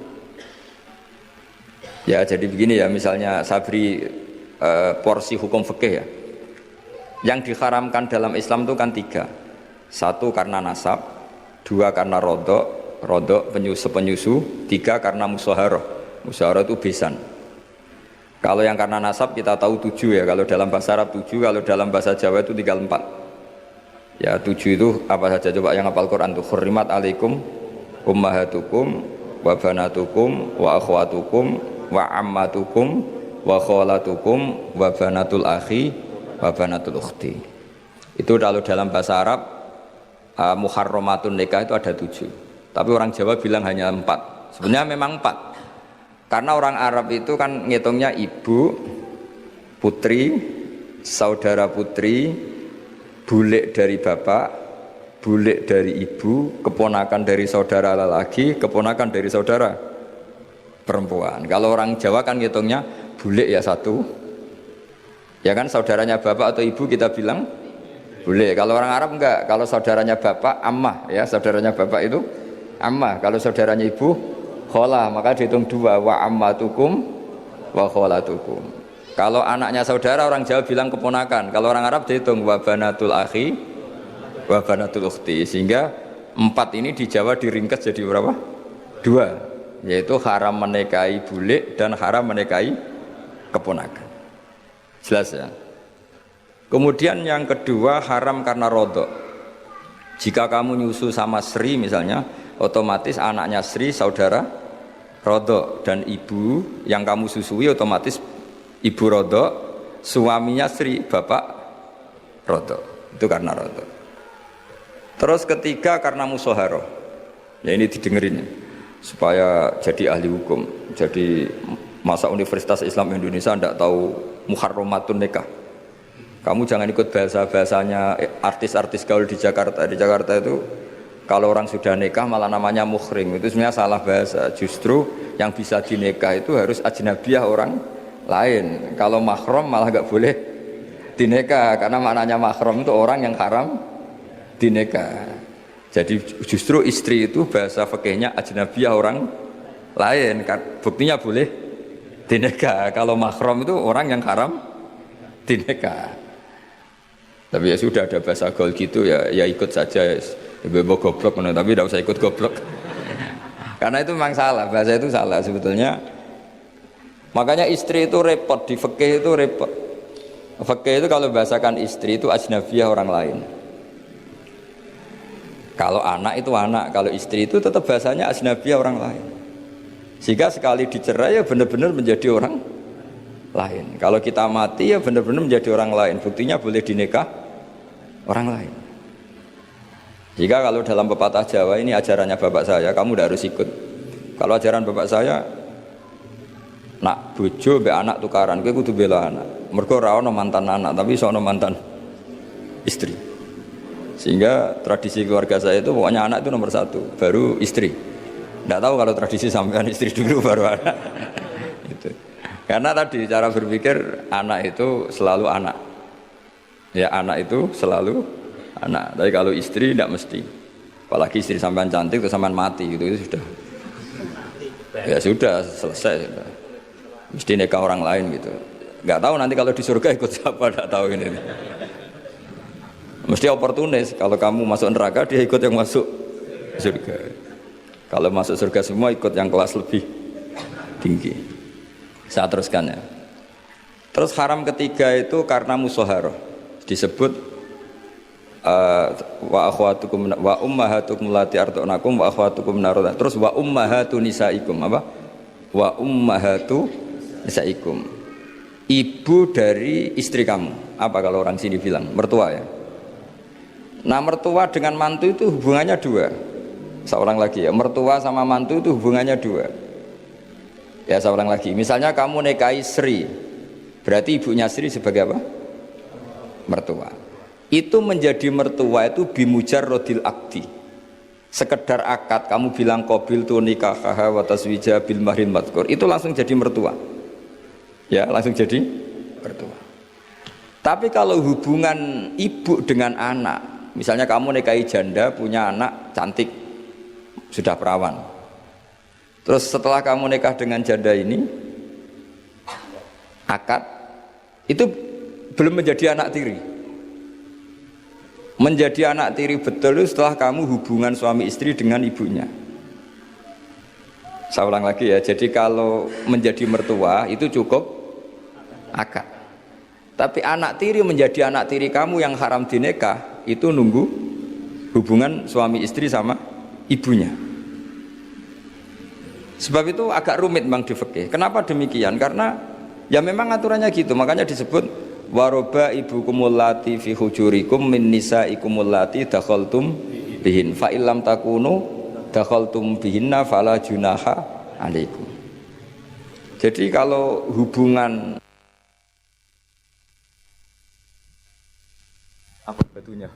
Ya jadi begini ya, misalnya saya beri porsi hukum fikih ya. Yang diharamkan dalam Islam itu kan 3. 1 karena nasab, 2 karena rodok penyusu, 3 karena musaharah. Musaharah itu besan. Kalau yang karena nasab kita tahu 7 ya, kalau dalam bahasa Arab 7, kalau dalam bahasa Jawa itu tinggal 4. Ya 7 itu apa saja, coba yang hafal Quran tuh, hurrimat alaikum ummahatukum wa banatukum wa akhwatukum wa ammatukum wa kholatukum wa banatul akhi wa banatul ukhti. Itu kalau dalam bahasa Arab muharramatun nikah itu ada 7. Tapi orang Jawa bilang hanya 4. Sebenarnya memang 4. Karena orang Arab itu kan ngitungnya ibu, putri, saudara putri, bulik dari bapak, bulik dari ibu, keponakan dari saudara lelaki, keponakan dari saudara perempuan. Kalau orang Jawa kan ngitungnya bulik ya 1. Ya kan saudaranya bapak atau ibu kita bilang bulik. Kalau orang Arab enggak. Kalau saudaranya bapak ammah ya, saudaranya bapak itu ammah. Kalau saudaranya ibu kholah, maka dihitung 2 wa ammatukum wa kholatukum. Kalau anaknya saudara orang Jawa bilang keponakan. Kalau orang Arab dihitung wa banatul akhi wa banatul ukhti. Sehingga 4 ini di Jawa diringkas jadi berapa? 2. Yaitu haram menikahi bulik dan haram menikahi keponakan. Jelas ya. Kemudian yang kedua haram karena rodok. Jika kamu nyusu sama Sri misalnya, otomatis anaknya Sri saudara rodok, dan ibu yang kamu susui otomatis ibu rodok, suaminya Sri bapak rodok. Itu karena rodok. Terus ketiga karena musoharoh. Ya ini didengerin ya, supaya jadi ahli hukum. Jadi masa Universitas Islam Indonesia tidak tahu muharramatun nikah. Kamu jangan ikut bahasa-bahasanya artis-artis gaul di Jakarta. Di Jakarta itu kalau orang sudah nikah malah namanya muhrim. Itu sebenarnya salah bahasa. Justru yang bisa dinikah itu harus ajnabiyah orang lain. Kalau mahram malah nggak boleh dinikah, karena maknanya mahram itu orang yang haram dinikah. Jadi justru istri itu bahasa fikihnya ajnabiyah orang lain. Buktinya boleh dinikah. Kalau mahram itu orang yang haram dinikah. Tapi ya sudah ada bahasa gaul gitu ya ikut saja. Bebo goblok, tapi tidak usah ikut goblok. Karena itu memang salah, bahasa itu salah sebetulnya. Makanya istri itu repot, di fikih itu repot. Fikih itu kalau bahasakan istri itu ajnabiyah orang lain. Kalau anak itu anak, kalau istri itu tetap bahasanya ajnabiyah orang lain. Sehingga sekali dicerai ya benar-benar menjadi orang lain. Kalau kita mati ya benar-benar menjadi orang lain. Buktinya boleh dinikah orang lain. Jika kalau dalam pepatah Jawa ini ajarannya bapak saya, kamu tidak harus ikut. Kalau ajaran bapak saya, nak bojo be anak tukaran, kowe kudu bela anak. Mergo ora ono mantan anak, tapi iso ono mantan istri. Sehingga tradisi keluarga saya itu pokoknya anak itu nomor 1, baru istri. Tidak tahu kalau tradisi sampean istri dulu baru anak. Gitu. Karena tadi cara berpikir anak itu selalu anak. Ya anak itu selalu anak. Tapi kalau istri tidak mesti. Apalagi istri sampean cantik terus sampean mati gitu itu sudah. Ya sudah selesai sudah. Mesti nikah orang lain gitu. Enggak tahu nanti kalau di surga ikut siapa, enggak tahu ini. Mesti oportunis. Kalau kamu masuk neraka dia ikut yang masuk surga. Kalau masuk surga semua ikut yang kelas lebih tinggi. Saya teruskan ya. Terus haram ketiga itu karena musoharoh. Disebut wa akhwatukum wa ummahatukum lati arda'nakum wa akhwatukum narada. Terus wa ummahatu nisaikum apa? Wa ummahatu nisaikum. Ibu dari istri kamu. Apa kalau orang sini bilang? Mertua ya. Nah, mertua dengan mantu itu hubungannya 2. Seorang lagi ya. Mertua sama mantu itu hubungannya 2. Ya, seorang lagi. Misalnya kamu nikahi Sri. Berarti ibunya Sri sebagai apa? Mertua. Itu menjadi mertua itu bimujarrodil akdi. Sekedar akad kamu bilang qabil tu nikahaha wa taswija bil mahrin madkur, itu langsung jadi mertua. Ya, langsung jadi mertua. Tapi kalau hubungan ibu dengan anak, misalnya kamu nikahi janda punya anak cantik sudah perawan. Terus setelah kamu nikah dengan janda ini akad, itu belum menjadi anak tiri. Menjadi anak tiri betul itu setelah kamu hubungan suami istri dengan ibunya. Saya ulang lagi ya. Jadi kalau menjadi mertua itu cukup akad. Tapi anak tiri menjadi anak tiri kamu yang haram dinikah itu nunggu hubungan suami istri sama ibunya. Sebab itu agak rumit Bang di fikih. Kenapa demikian? Karena ya memang aturannya gitu. Makanya disebut waroba ibukumul lati fi hujurikum min nisaikumul lati dakhaltum bihin fa illam takunu dakhaltum bihinna fala junaha alaikum. Jadi kalau hubungan apa batunya?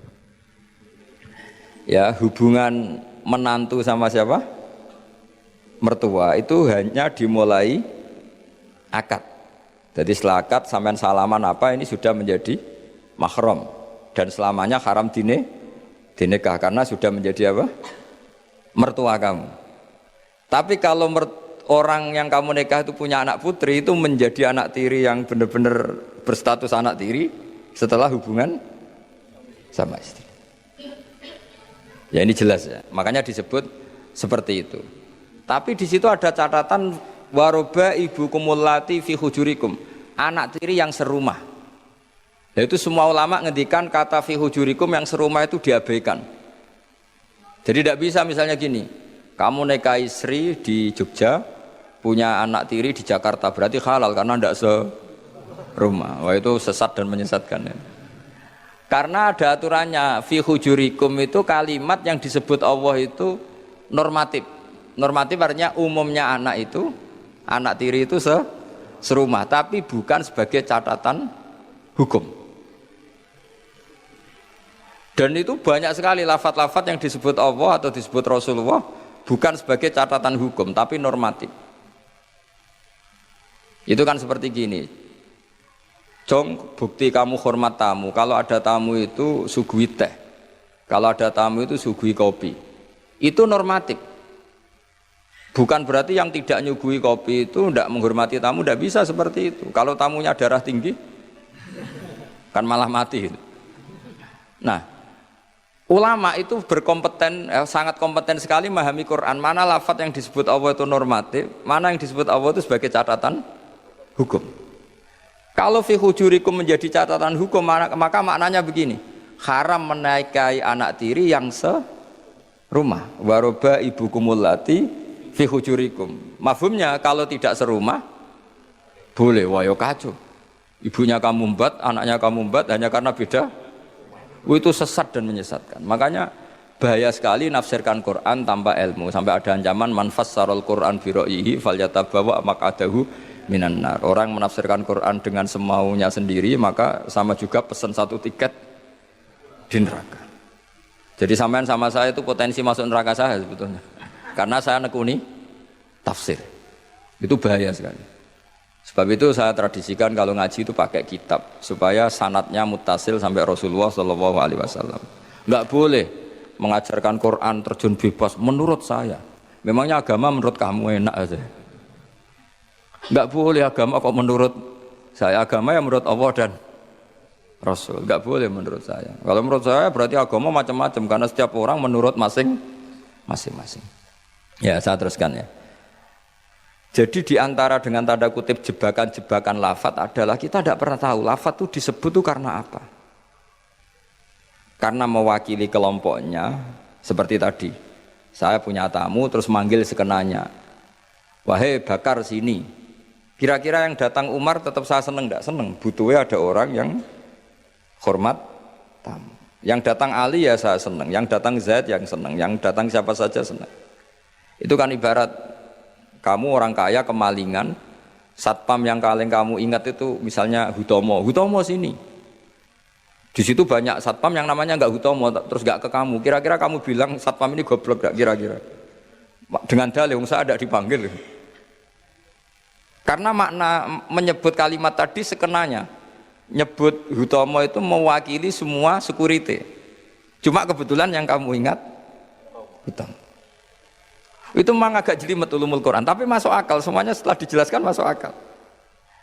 Ya, hubungan menantu sama siapa? Mertua itu hanya dimulai akad. Jadi setelah akad sampean salaman apa ini sudah menjadi mahram dan selamanya haram dinikah karena sudah menjadi apa? Mertua kamu. Tapi kalau orang yang kamu nikah itu punya anak putri itu menjadi anak tiri yang benar-benar berstatus anak tiri setelah hubungan sama istri. Ya ini jelas ya. Makanya disebut seperti itu. Tapi di situ ada catatan waroba ibu kumulati fi hujurikum, anak tiri yang serumah. Yaitu semua ulama ngendikan kata fi hujurikum yang serumah itu diabaikan. Jadi tidak bisa misalnya gini, kamu nikahi istri di Jogja, punya anak tiri di Jakarta, berarti halal karena tidak serumah. Wah itu sesat dan menyesatkan ya. Karena ada aturannya, fi hujurikum itu kalimat yang disebut Allah itu normatif. Normatif artinya umumnya anak itu, anak tiri itu serumah, tapi bukan sebagai catatan hukum. Dan itu banyak sekali lafaz-lafaz yang disebut Allah atau disebut Rasulullah bukan sebagai catatan hukum, tapi normatif. Itu kan seperti gini. Jong, bukti kamu hormat tamu. Kalau ada tamu itu suguhi teh. Kalau ada tamu itu suguhi kopi. Itu normatif. Bukan berarti yang tidak nyuguhi kopi itu tidak menghormati tamu, tidak bisa seperti itu. Kalau tamunya darah tinggi, kan malah mati. Nah, ulama itu berkompeten, sangat kompeten sekali memahami Quran. Mana lafaz yang disebut Allah itu normatif, mana yang disebut Allah itu sebagai catatan hukum. Kalau fi hujurikum menjadi catatan hukum, maka maknanya begini, haram menikahi anak tiri yang serumah. Waroba ibukumul lati fi hujurikum. Mafhumnya kalau tidak serumah boleh, wayo kacau. Ibunya kamu embat, anaknya kamu embat hanya karena beda. Itu sesat dan menyesatkan. Makanya bahaya sekali nafsirkan Quran tanpa ilmu. Sampai ada ancaman man fassarul Quran bi ra'yihi falyatabawa maq'adahu minan nar. Orang menafsirkan Quran dengan semaunya sendiri maka sama juga pesan satu tiket di neraka. Jadi sampean sama saya itu potensi masuk neraka saya sebetulnya. Karena saya nekuni tafsir. Itu bahaya sekali. Sebab itu saya tradisikan kalau ngaji itu pakai kitab supaya sanadnya muttasil sampai Rasulullah SAW. Enggak boleh mengajarkan Quran terjun bebas menurut saya. Memangnya agama menurut kamu enak aja. Enggak boleh agama kok menurut saya. Agama yang menurut Allah dan Rasul. Enggak boleh menurut saya. Kalau menurut saya berarti agama macam-macam karena setiap orang menurut masing-masing. Ya, saya teruskan ya. Jadi di antara dengan tanda kutip jebakan-jebakan lafaz adalah kita tidak pernah tahu lafaz itu disebut itu karena apa. Karena mewakili kelompoknya seperti tadi. Saya punya tamu terus manggil sekenanya. Wahai Bakar sini. Kira-kira yang datang Umar tetap saya seneng enggak seneng? Butuhnya ada orang yang hormat tamu. Yang datang Ali ya saya seneng, yang datang Zaid yang seneng, yang datang siapa saja seneng. Itu kan ibarat kamu orang kaya kemalingan, satpam yang paling kamu ingat itu misalnya Hutomo sini. Di situ banyak satpam yang namanya enggak Hutomo terus enggak ke kamu. Kira-kira kamu bilang satpam ini goblok enggak kira-kira? Dengan dalih saya ada dipanggil. Karena makna menyebut kalimat tadi sekenanya. Nyebut Hutomo itu mewakili semua security. Cuma kebetulan yang kamu ingat Hutomo. Itu memang agak jelimet ulumul Quran, tapi masuk akal, semuanya setelah dijelaskan masuk akal.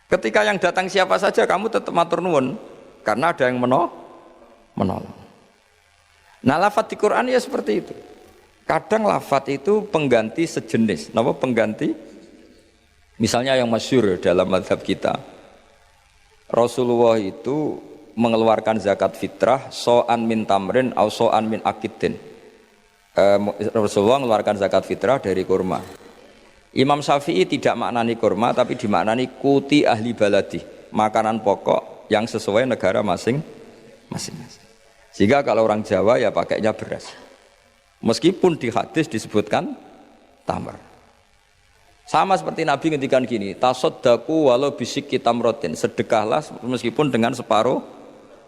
Ketika yang datang siapa saja kamu tetap matur nuwun karena ada yang menolong. Nah, lafadz di Quran ya seperti itu. Kadang lafadz itu pengganti sejenis. Napa pengganti? Misalnya yang masyhur dalam mazhab kita. Rasulullah itu mengeluarkan zakat fitrah so'an min tamrin au so'an min akidin. Rasulullah mengeluarkan zakat fitrah dari kurma. Imam Syafi'i tidak maknani kurma tapi dimaknani kuti ahli baladi, makanan pokok yang sesuai negara masing-masing. Sehingga kalau orang Jawa ya pakainya beras. Meskipun di hadis disebutkan tamar. Sama seperti Nabi ngendikan gini, tasaddaku walau bisik tamrotin, sedekahlah meskipun dengan separuh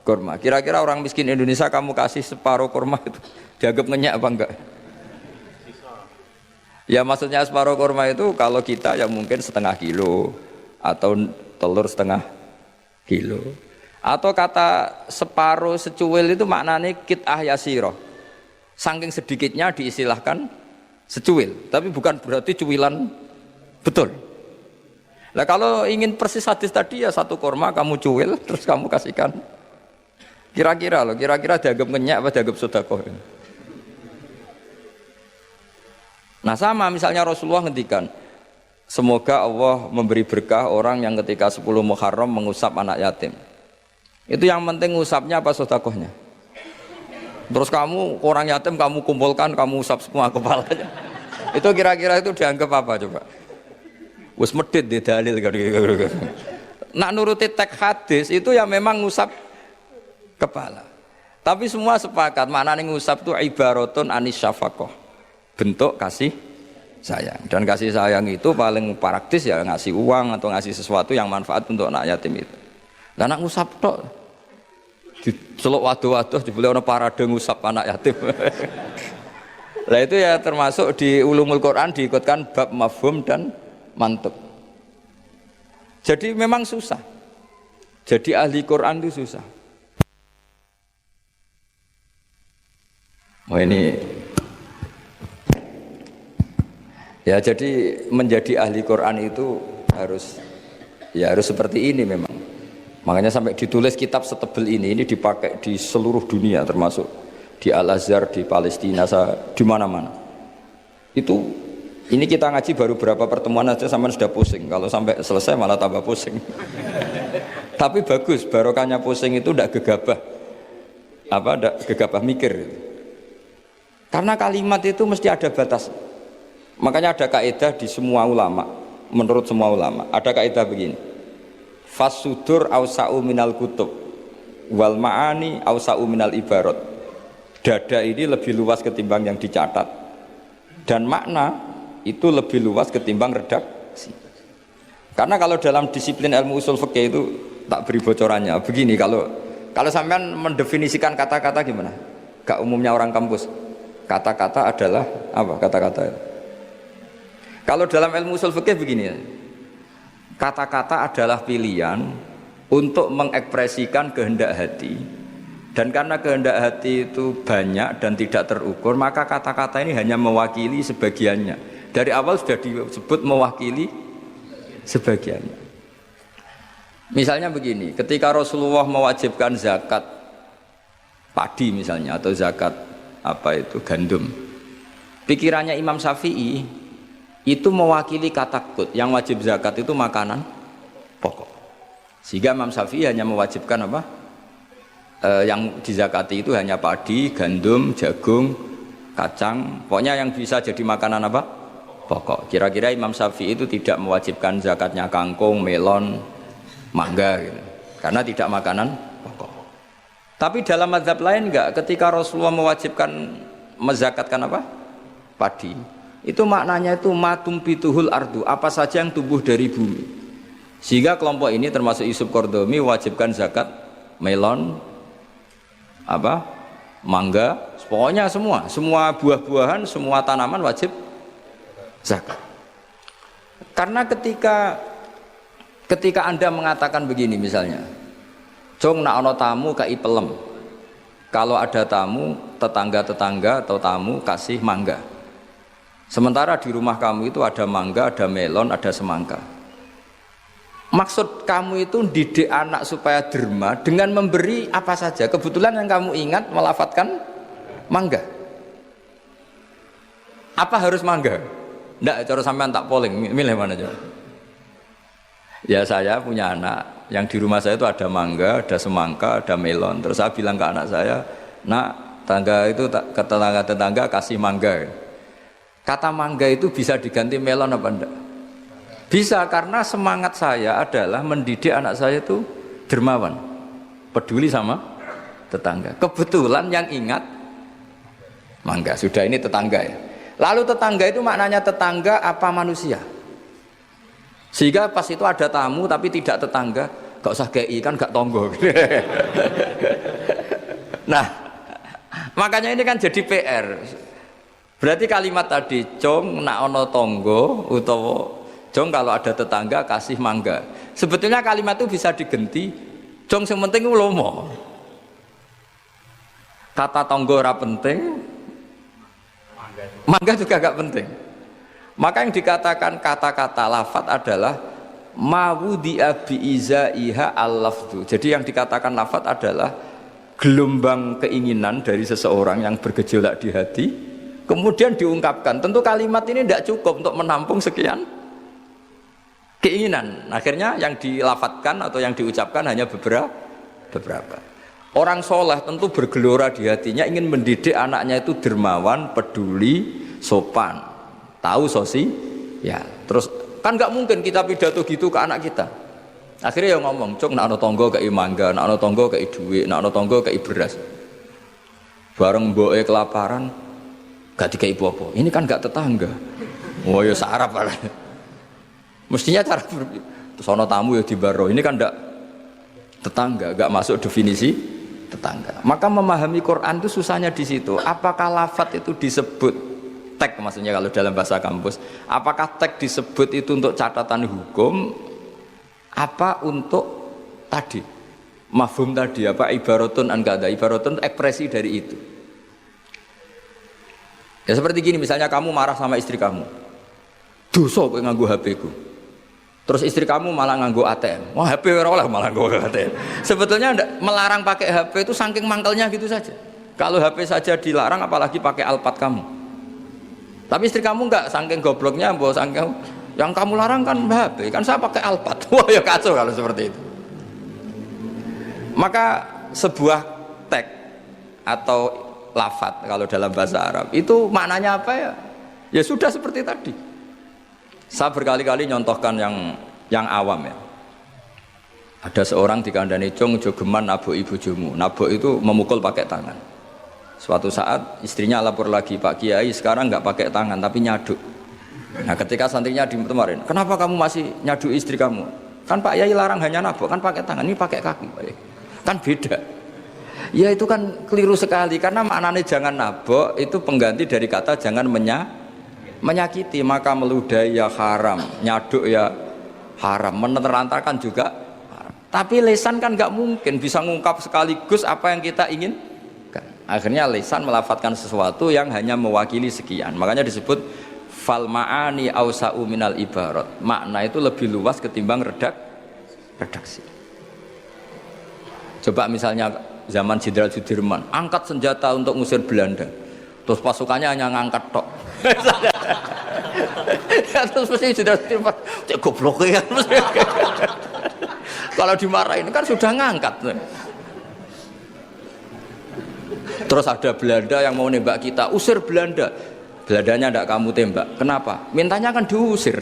kurma. Kira-kira orang miskin Indonesia kamu kasih separuh kurma itu dianggap ngenyak apa enggak? Ya maksudnya separuh kurma itu kalau kita ya mungkin setengah kilo atau telur setengah kilo. Atau kata separuh secuil itu maknanya kit'ah yasiroh. Saking sedikitnya diistilahkan secuil, tapi bukan berarti cuilan betul. Nah kalau ingin persis hadis tadi ya satu kurma kamu cuil terus kamu kasihkan. Kira-kira dianggap ngenyak apa dianggap sedekah. Nah sama misalnya Rasulullah ngendikan, semoga Allah memberi berkah orang yang ketika 10 Muharram mengusap anak yatim. Itu yang penting ngusapnya apa sedekahnya? Terus kamu orang yatim kamu kumpulkan, kamu usap semua kepalanya. Itu kira-kira itu dianggap apa coba? Wis medit di dalil kan. Nak nuruti teks hadis itu ya memang ngusap kepala. Tapi semua sepakat maknanya ngusap itu ibaratun anis syafaqah. Bentuk kasih sayang. Dan kasih sayang itu paling praktis ya ngasih uang atau ngasih sesuatu yang manfaat untuk anak yatim itu. Lah nak ngusap tok diceluk waduh-waduh dibeli ana parade ngusap anak yatim. Lah itu ya termasuk di ulumul Quran diikutkan bab mafhum dan mantuk. Jadi memang susah. Jadi ahli Quran itu susah. Oh ini ya jadi menjadi ahli Quran itu harus seperti ini memang. Makanya sampai ditulis kitab setebel ini dipakai di seluruh dunia termasuk di Al-Azhar, di Palestina, di mana-mana. Itu ini kita ngaji baru berapa pertemuan aja sampai sudah pusing. Kalau sampai selesai malah tambah pusing. Tapi bagus, barokahnya pusing itu tidak gegabah. Tidak gegabah mikir. Karena kalimat itu mesti ada batas. Makanya ada kaidah di semua ulama, menurut semua ulama, ada kaidah begini. Fasudur awsa'u minal kutub wal ma'ani awsa'u minal ibarat. Dada ini lebih luas ketimbang yang dicatat dan makna itu lebih luas ketimbang redaksi. Karena kalau dalam disiplin ilmu usul fikih itu tak beri bocorannya begini, kalau sampean mendefinisikan kata-kata gimana? Gak umumnya orang kampus. Kata-kata adalah apa kata-kata? Kalau dalam ilmu usul fikih begini ya. Kata-kata adalah pilihan untuk mengekspresikan kehendak hati. Dan karena kehendak hati itu banyak dan tidak terukur, maka kata-kata ini hanya mewakili sebagiannya. Dari awal sudah disebut mewakili sebagiannya. Misalnya begini, ketika Rasulullah mewajibkan zakat padi misalnya atau zakat gandum, pikirannya Imam Syafi'i itu mewakili kata kut, yang wajib zakat itu makanan pokok. Sehingga Imam Syafi'i hanya mewajibkan yang dizakati itu hanya padi, gandum, jagung, kacang, pokoknya yang bisa jadi makanan pokok. Kira-kira Imam Syafi'i itu tidak mewajibkan zakatnya kangkung, melon, mangga gitu. Karena tidak makanan pokok. Tapi dalam mazhab lain enggak, ketika Rasulullah mewajibkan mezakatkan padi, itu maknanya itu matumpituhul ardu, apa saja yang tumbuh dari bumi. Sehingga kelompok ini termasuk Yusuf Qardomi wajibkan zakat melon, mangga, pokoknya semua buah-buahan, semua tanaman wajib zakat. Karena ketika Anda mengatakan begini misalnya, jong nak ono tamu kai pelem, kalau ada tamu tetangga atau tamu kasih mangga. Sementara di rumah kamu itu ada mangga, ada melon, ada semangka. Maksud kamu itu didik anak supaya derma dengan memberi apa saja. Kebetulan yang kamu ingat melafadzkan mangga. Apa harus mangga? Nggak, cara sampean tak polling, milih mana aja. Ya saya punya anak, yang di rumah saya itu ada mangga, ada semangka, ada melon. Terus saya bilang ke anak saya, nak, ke tetangga kasih mangga. Kata mangga itu bisa diganti melon apa enggak? Bisa, karena semangat saya adalah mendidik anak saya itu dermawan, peduli sama tetangga. Kebetulan yang ingat Mangga. Sudah, ini tetangga ya. Lalu tetangga itu maknanya tetangga apa manusia? Sehingga pas itu ada tamu tapi tidak tetangga, gak usah kei kan gak tonggo. Nah, makanya ini kan jadi PR. Berarti kalimat tadi, Jong nak ono tonggo utawa Jong kalau ada tetangga kasih mangga. Sebetulnya kalimat itu bisa digenti, Jong yang penting lomo. Kata tonggo ora penting, mangga juga gak penting. Maka yang dikatakan kata-kata lafat adalah mawudi'a bi'izaiha al-lafdu. Jadi yang dikatakan lafat adalah gelombang keinginan dari seseorang yang bergejolak di hati, kemudian diungkapkan. Tentu kalimat ini tidak cukup untuk menampung sekian keinginan. Akhirnya yang dilafatkan atau yang diucapkan hanya beberapa. Orang soleh tentu bergelora di hatinya ingin mendidik anaknya itu dermawan, peduli, sopan, tahu ya. Terus kan nggak mungkin kita pidato gitu ke anak kita. Akhirnya yang ngomong, cok nak ono tonggo kei mangga, nak ono tonggo kei duit, nak ono tonggo kei beras. Bareng mboke kelaparan, gak dikei apa-apa. Ini kan gak tetangga. Oh ya sarap lah. Mestinya cara terus ono tamu ya dibaro. Ini kan ndak tetangga, gak masuk definisi tetangga. Maka memahami Quran itu susahnya di situ. Apakah lafadz itu disebut tag, maksudnya kalau dalam bahasa kampus, apakah tag disebut itu untuk catatan hukum, apa untuk tadi mafhum tadi, apa ibaratun an kada, ibaratun ekspresi dari itu. Ya seperti gini, misalnya kamu marah sama istri kamu, dosa kowe nganggo HP ku. Terus istri kamu malah nganggo ATM. Wah, HP ora oleh malah nganggo ATM. Sebetulnya melarang pakai HP itu saking mangkelnya gitu saja. Kalau HP saja dilarang, apalagi pakai Alphard kamu. Tapi istri kamu enggak, saking gobloknya, mbok saking yang kamu larang kan HP, kan saya pakai Alphard. Wah, ya kacau kalau seperti itu. Maka sebuah tag atau lafadz kalau dalam bahasa Arab itu maknanya apa ya? Ya sudah seperti tadi. Saya berkali-kali nyontohkan yang awam ya. Ada seorang dikandani Jong jogeman nabok ibu bojomu. Nabok itu memukul pakai tangan. Suatu saat istrinya lapor lagi, Pak Kiai sekarang nggak pakai tangan tapi nyaduk. Nah ketika santrinya dimarahin, kenapa kamu masih nyaduk istri kamu? Kan Pak Kiai larang hanya nabok, kan pakai tangan, ini pakai kaki. Kan beda. Ya itu kan keliru sekali, karena maknanya jangan nabok itu pengganti dari kata jangan menyakiti. Maka meludahi ya haram, nyaduk ya haram, menerantarkan juga haram. Tapi lisan kan nggak mungkin bisa ngungkap sekaligus apa yang kita ingin. Akhirnya lisan melafatkan sesuatu yang hanya mewakili sekian. Makanya disebut fal ma'ani ausa'u minal ibarat. Makna itu lebih luas ketimbang redaksi. Coba misalnya zaman Jenderal Sudirman angkat senjata untuk ngusir Belanda, terus pasukannya hanya ngangkat tok. Terus mesti Jenderal Sudirman cek goblok ya. Kalau dimarahin kan sudah ngangkat. Terus ada Belanda yang mau nembak kita, usir Belanda. Belandanya tidak kamu tembak. Kenapa? Mintanya kan diusir.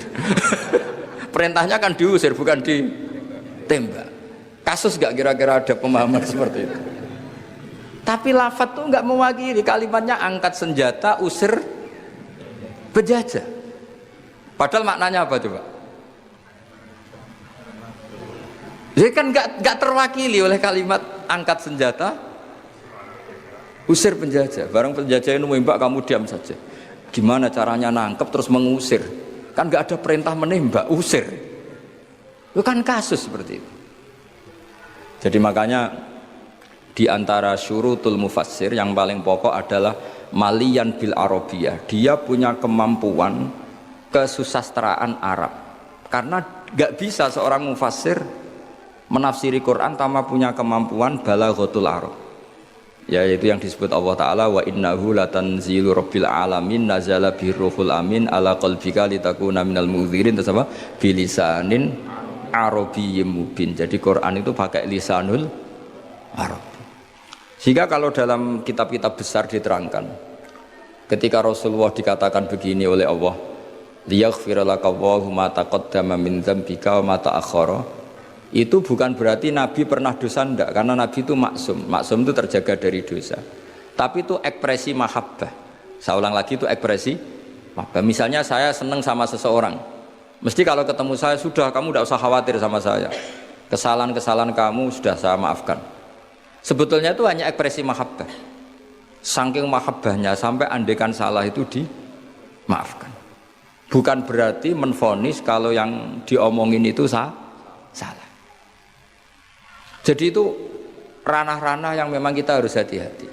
Perintahnya kan diusir, bukan ditembak. Kasus gak kira-kira ada pemahaman seperti itu? Tapi lafadz tuh nggak mewakili, kalimatnya angkat senjata, usir penjajah. Padahal maknanya apa coba? Jadi kan nggak terwakili oleh kalimat angkat senjata, usir penjajah. Barang penjajah itu menembak, kamu diam saja. Gimana caranya nangkep terus mengusir? Kan nggak ada perintah menembak, usir. Itu kan kasus seperti itu. Jadi makanya di antara syurutul mufassir yang paling pokok adalah maliyan bil arabiyah. Dia punya kemampuan kesusastraan Arab. Karena nggak bisa seorang mufassir menafsiri Quran tanpa punya kemampuan balaghatul Arab. Yaitu yang disebut Allah Ta'ala wa innahu latanzilu rabbil alamin nazala biruhul amin ala qalbika litakuna minal mudhirin. Terus apa? Bilisanin arabiyyin mubin. Jadi Quran itu pakai lisanul Arab. Sehingga kalau dalam kitab-kitab besar diterangkan, ketika Rasulullah dikatakan begini oleh Allah, liyaghfira laka Allahu ma taqaddama min dzambika wa ma ta'akhkhara, itu bukan berarti Nabi pernah dosa, enggak, karena Nabi itu maksum. Maksum itu terjaga dari dosa. Tapi itu ekspresi mahabbah. Saya ulang lagi, itu ekspresi mahabbah. Misalnya saya senang sama seseorang, mesti kalau ketemu saya, sudah kamu tidak usah khawatir sama saya, kesalahan-kesalahan kamu sudah saya maafkan. Sebetulnya itu hanya ekspresi mahabbah. Saking mahabbahnya sampai andekan salah itu dimaafkan. Bukan berarti menvonis kalau yang diomongin itu salah. Jadi itu ranah-ranah yang memang kita harus hati-hati.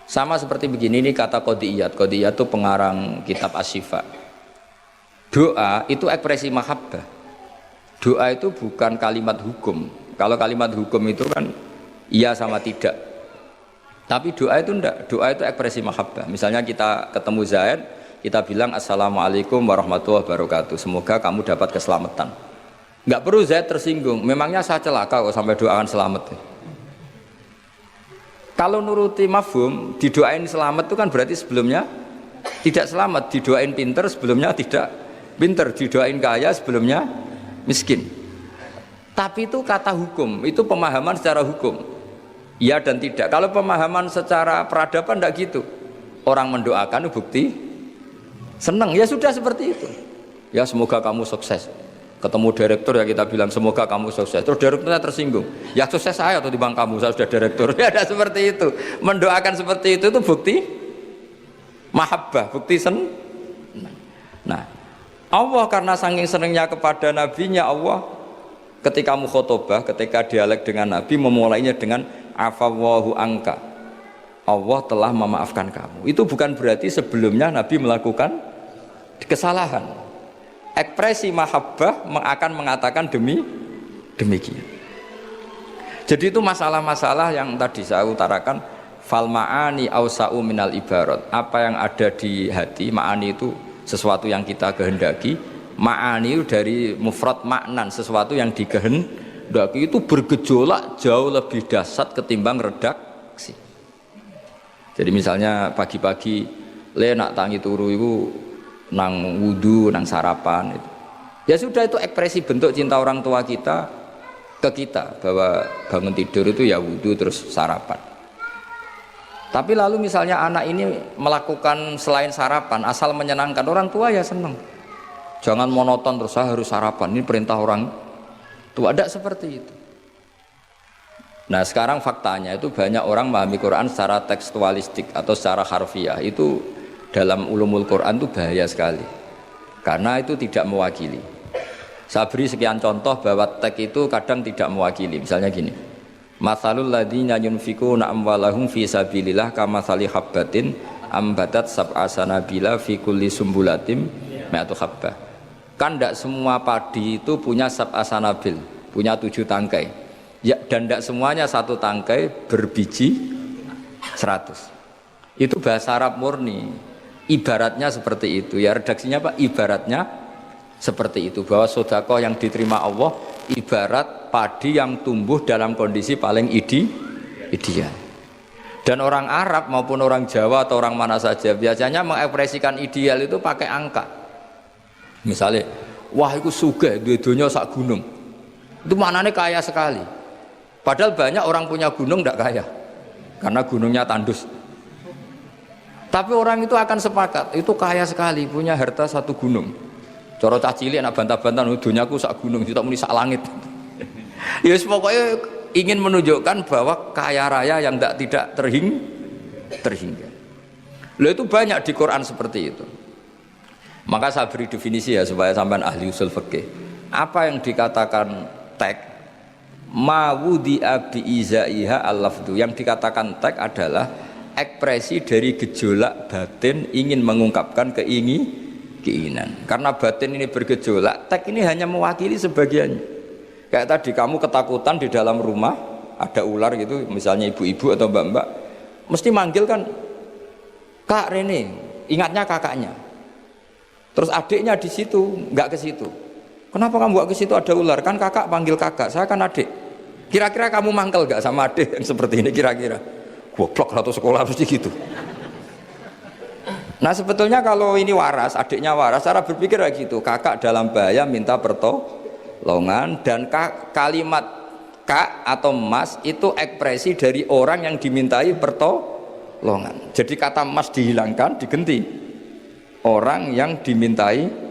Sama seperti begini, ini kata Qodiyat. Qodiyat itu pengarang kitab Asy-Syifa. Doa itu ekspresi mahabbah. Doa itu bukan kalimat hukum. Kalau kalimat hukum itu kan iya sama tidak. Tapi doa itu enggak. Doa itu ekspresi mahabbah. Misalnya kita ketemu Zaid, kita bilang Assalamualaikum warahmatullahi wabarakatuh. Semoga kamu dapat keselamatan. Enggak perlu Zaid tersinggung. Memangnya saya celaka kok sampai doakan selamat. Kalau nuruti mafhum, didoain selamat itu kan berarti sebelumnya tidak selamat, didoain pinter sebelumnya tidak pinter, didoain kaya sebelumnya miskin. Tapi itu kata hukum, itu pemahaman secara hukum. Iya dan tidak. Kalau pemahaman secara peradaban tidak gitu. Orang mendoakan bukti senang, ya sudah seperti itu. Ya semoga kamu sukses. Ketemu direktur ya kita bilang semoga kamu sukses. Terus direkturnya tersinggung. Ya sukses saya atau dibanding kamu, saya sudah direktur. Ya ada seperti itu. Mendoakan seperti itu bukti mahabbah, bukti senang. Nah, Allah karena saking senangnya kepada nabinya, Allah ketika mukhotobah, ketika dialek dengan nabi memulainya dengan afawwahu angka. Allah telah memaafkan kamu. Itu bukan berarti sebelumnya nabi melakukan kesalahan. Ekspresi mahabbah akan mengatakan demikian. Jadi itu masalah-masalah yang tadi saya utarakan, fal ma'ani ausa'u minal ibarat. Apa yang ada di hati, ma'ani itu sesuatu yang kita kehendaki, ma'ani itu dari mufrad maknan, sesuatu yang dikehendaki itu bergejolak jauh lebih dahsyat ketimbang redaksi. Jadi misalnya pagi-pagi le nak tangi turu itu nang wudu, nang sarapan itu. Ya sudah, itu ekspresi bentuk cinta orang tua kita ke kita, bahwa bangun tidur itu ya wudu terus sarapan. Tapi lalu misalnya anak ini melakukan selain sarapan asal menyenangkan orang tua, ya senang. Jangan monoton terus saya harus sarapan, ini perintah orang tua. Tidak seperti itu. Nah sekarang faktanya itu banyak orang memahami Quran secara tekstualistik atau secara harfiah. Itu dalam ulumul Quran itu bahaya sekali, karena itu tidak mewakili. Saya beri sekian contoh bahwa teks itu kadang tidak mewakili. Misalnya gini, matsalul ladzina yunfikuna amwalahum fi sabilillah kamatsali habbatin ambatat sab'a sanabila fi kulli sumbulatin mi'atu habbah. Kan tidak semua padi itu punya sab'a sanabil, punya 7 tangkai ya, dan tidak semuanya satu tangkai berbiji 100. Itu bahasa Arab murni. Ibaratnya seperti itu, ya redaksinya Pak, ibaratnya seperti itu, bahwa sedekah yang diterima Allah ibarat padi yang tumbuh dalam kondisi paling ideal. Dan orang Arab maupun orang Jawa atau orang mana saja biasanya mengekspresikan ideal itu pakai angka. Misalnya, wah itu sugih duwe-dunya sak gunung, itu maknanya kaya sekali. Padahal banyak orang punya gunung tidak kaya, karena gunungnya tandus. Tapi orang itu akan sepakat, itu kaya sekali, punya harta 1 gunung. Cara cah cilik anak bantah-bantah, dunyaku sak gunung, kita muni sak langit. Ya pokoknya ingin menunjukkan bahwa kaya raya yang tidak terhingga. Loh itu banyak di Quran seperti itu. Maka saya beri definisi ya supaya sampean ahli usul fikih. Apa yang dikatakan tag mawudi'a bi'izaiha al-lafdu, yang dikatakan tag adalah ekspresi dari gejolak batin ingin mengungkapkan keinginan. Karena batin ini bergejolak, teks ini hanya mewakili sebagiannya. Kayak tadi kamu ketakutan di dalam rumah ada ular gitu, misalnya ibu-ibu atau mbak-mbak, mesti manggil kan, Kak Rene, ingatnya kakaknya. Terus adiknya di situ, nggak ke situ. Kenapa kamu nggak ke situ, ada ular? Kan kakak panggil kakak, saya kan adik. Kira-kira kamu mangkel nggak sama adik yang seperti ini kira-kira? Goblok atau sekolah mesti gitu. Nah sebetulnya kalau ini waras, adiknya waras, cara berpikir kayak gitu. Kakak dalam bahaya minta pertolongan, dan kalimat kak atau mas itu ekspresi dari orang yang dimintai tolongan. Jadi kata mas dihilangkan, diganti orang yang dimintai.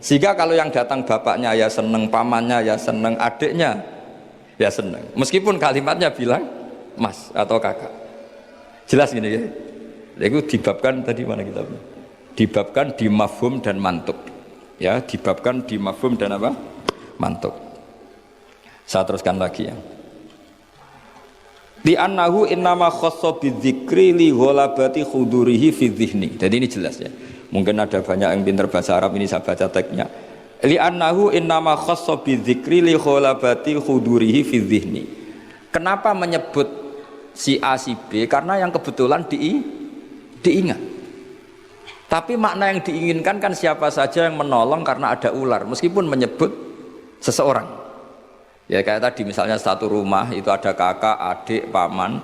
Sehingga kalau yang datang bapaknya ya seneng, pamannya ya seneng, adiknya ya seneng. Meskipun kalimatnya bilang mas atau kakak. Jelas gini ya. Itu dibabkan tadi mana kita? Dibabkan di mafhum dan mantuk. Ya, dibabkan di mafhum dan apa? Mantuk. Saya teruskan lagi ya. Di annahu innama khassa bidzikri li ghalabati khudurihi fi dhihni. Jadi ini jelas ya. Mungkin ada banyak yang pintar bahasa Arab, ini saya baca teksnya. Li annahu innama khassa bidzikri li ghalabati khudurihi fi dhihni. Kenapa menyebut si A si B? Karena yang kebetulan diingat. Tapi makna yang diinginkan kan siapa saja yang menolong karena ada ular, meskipun menyebut seseorang. Ya kayak tadi misalnya satu rumah itu ada kakak, adik, paman.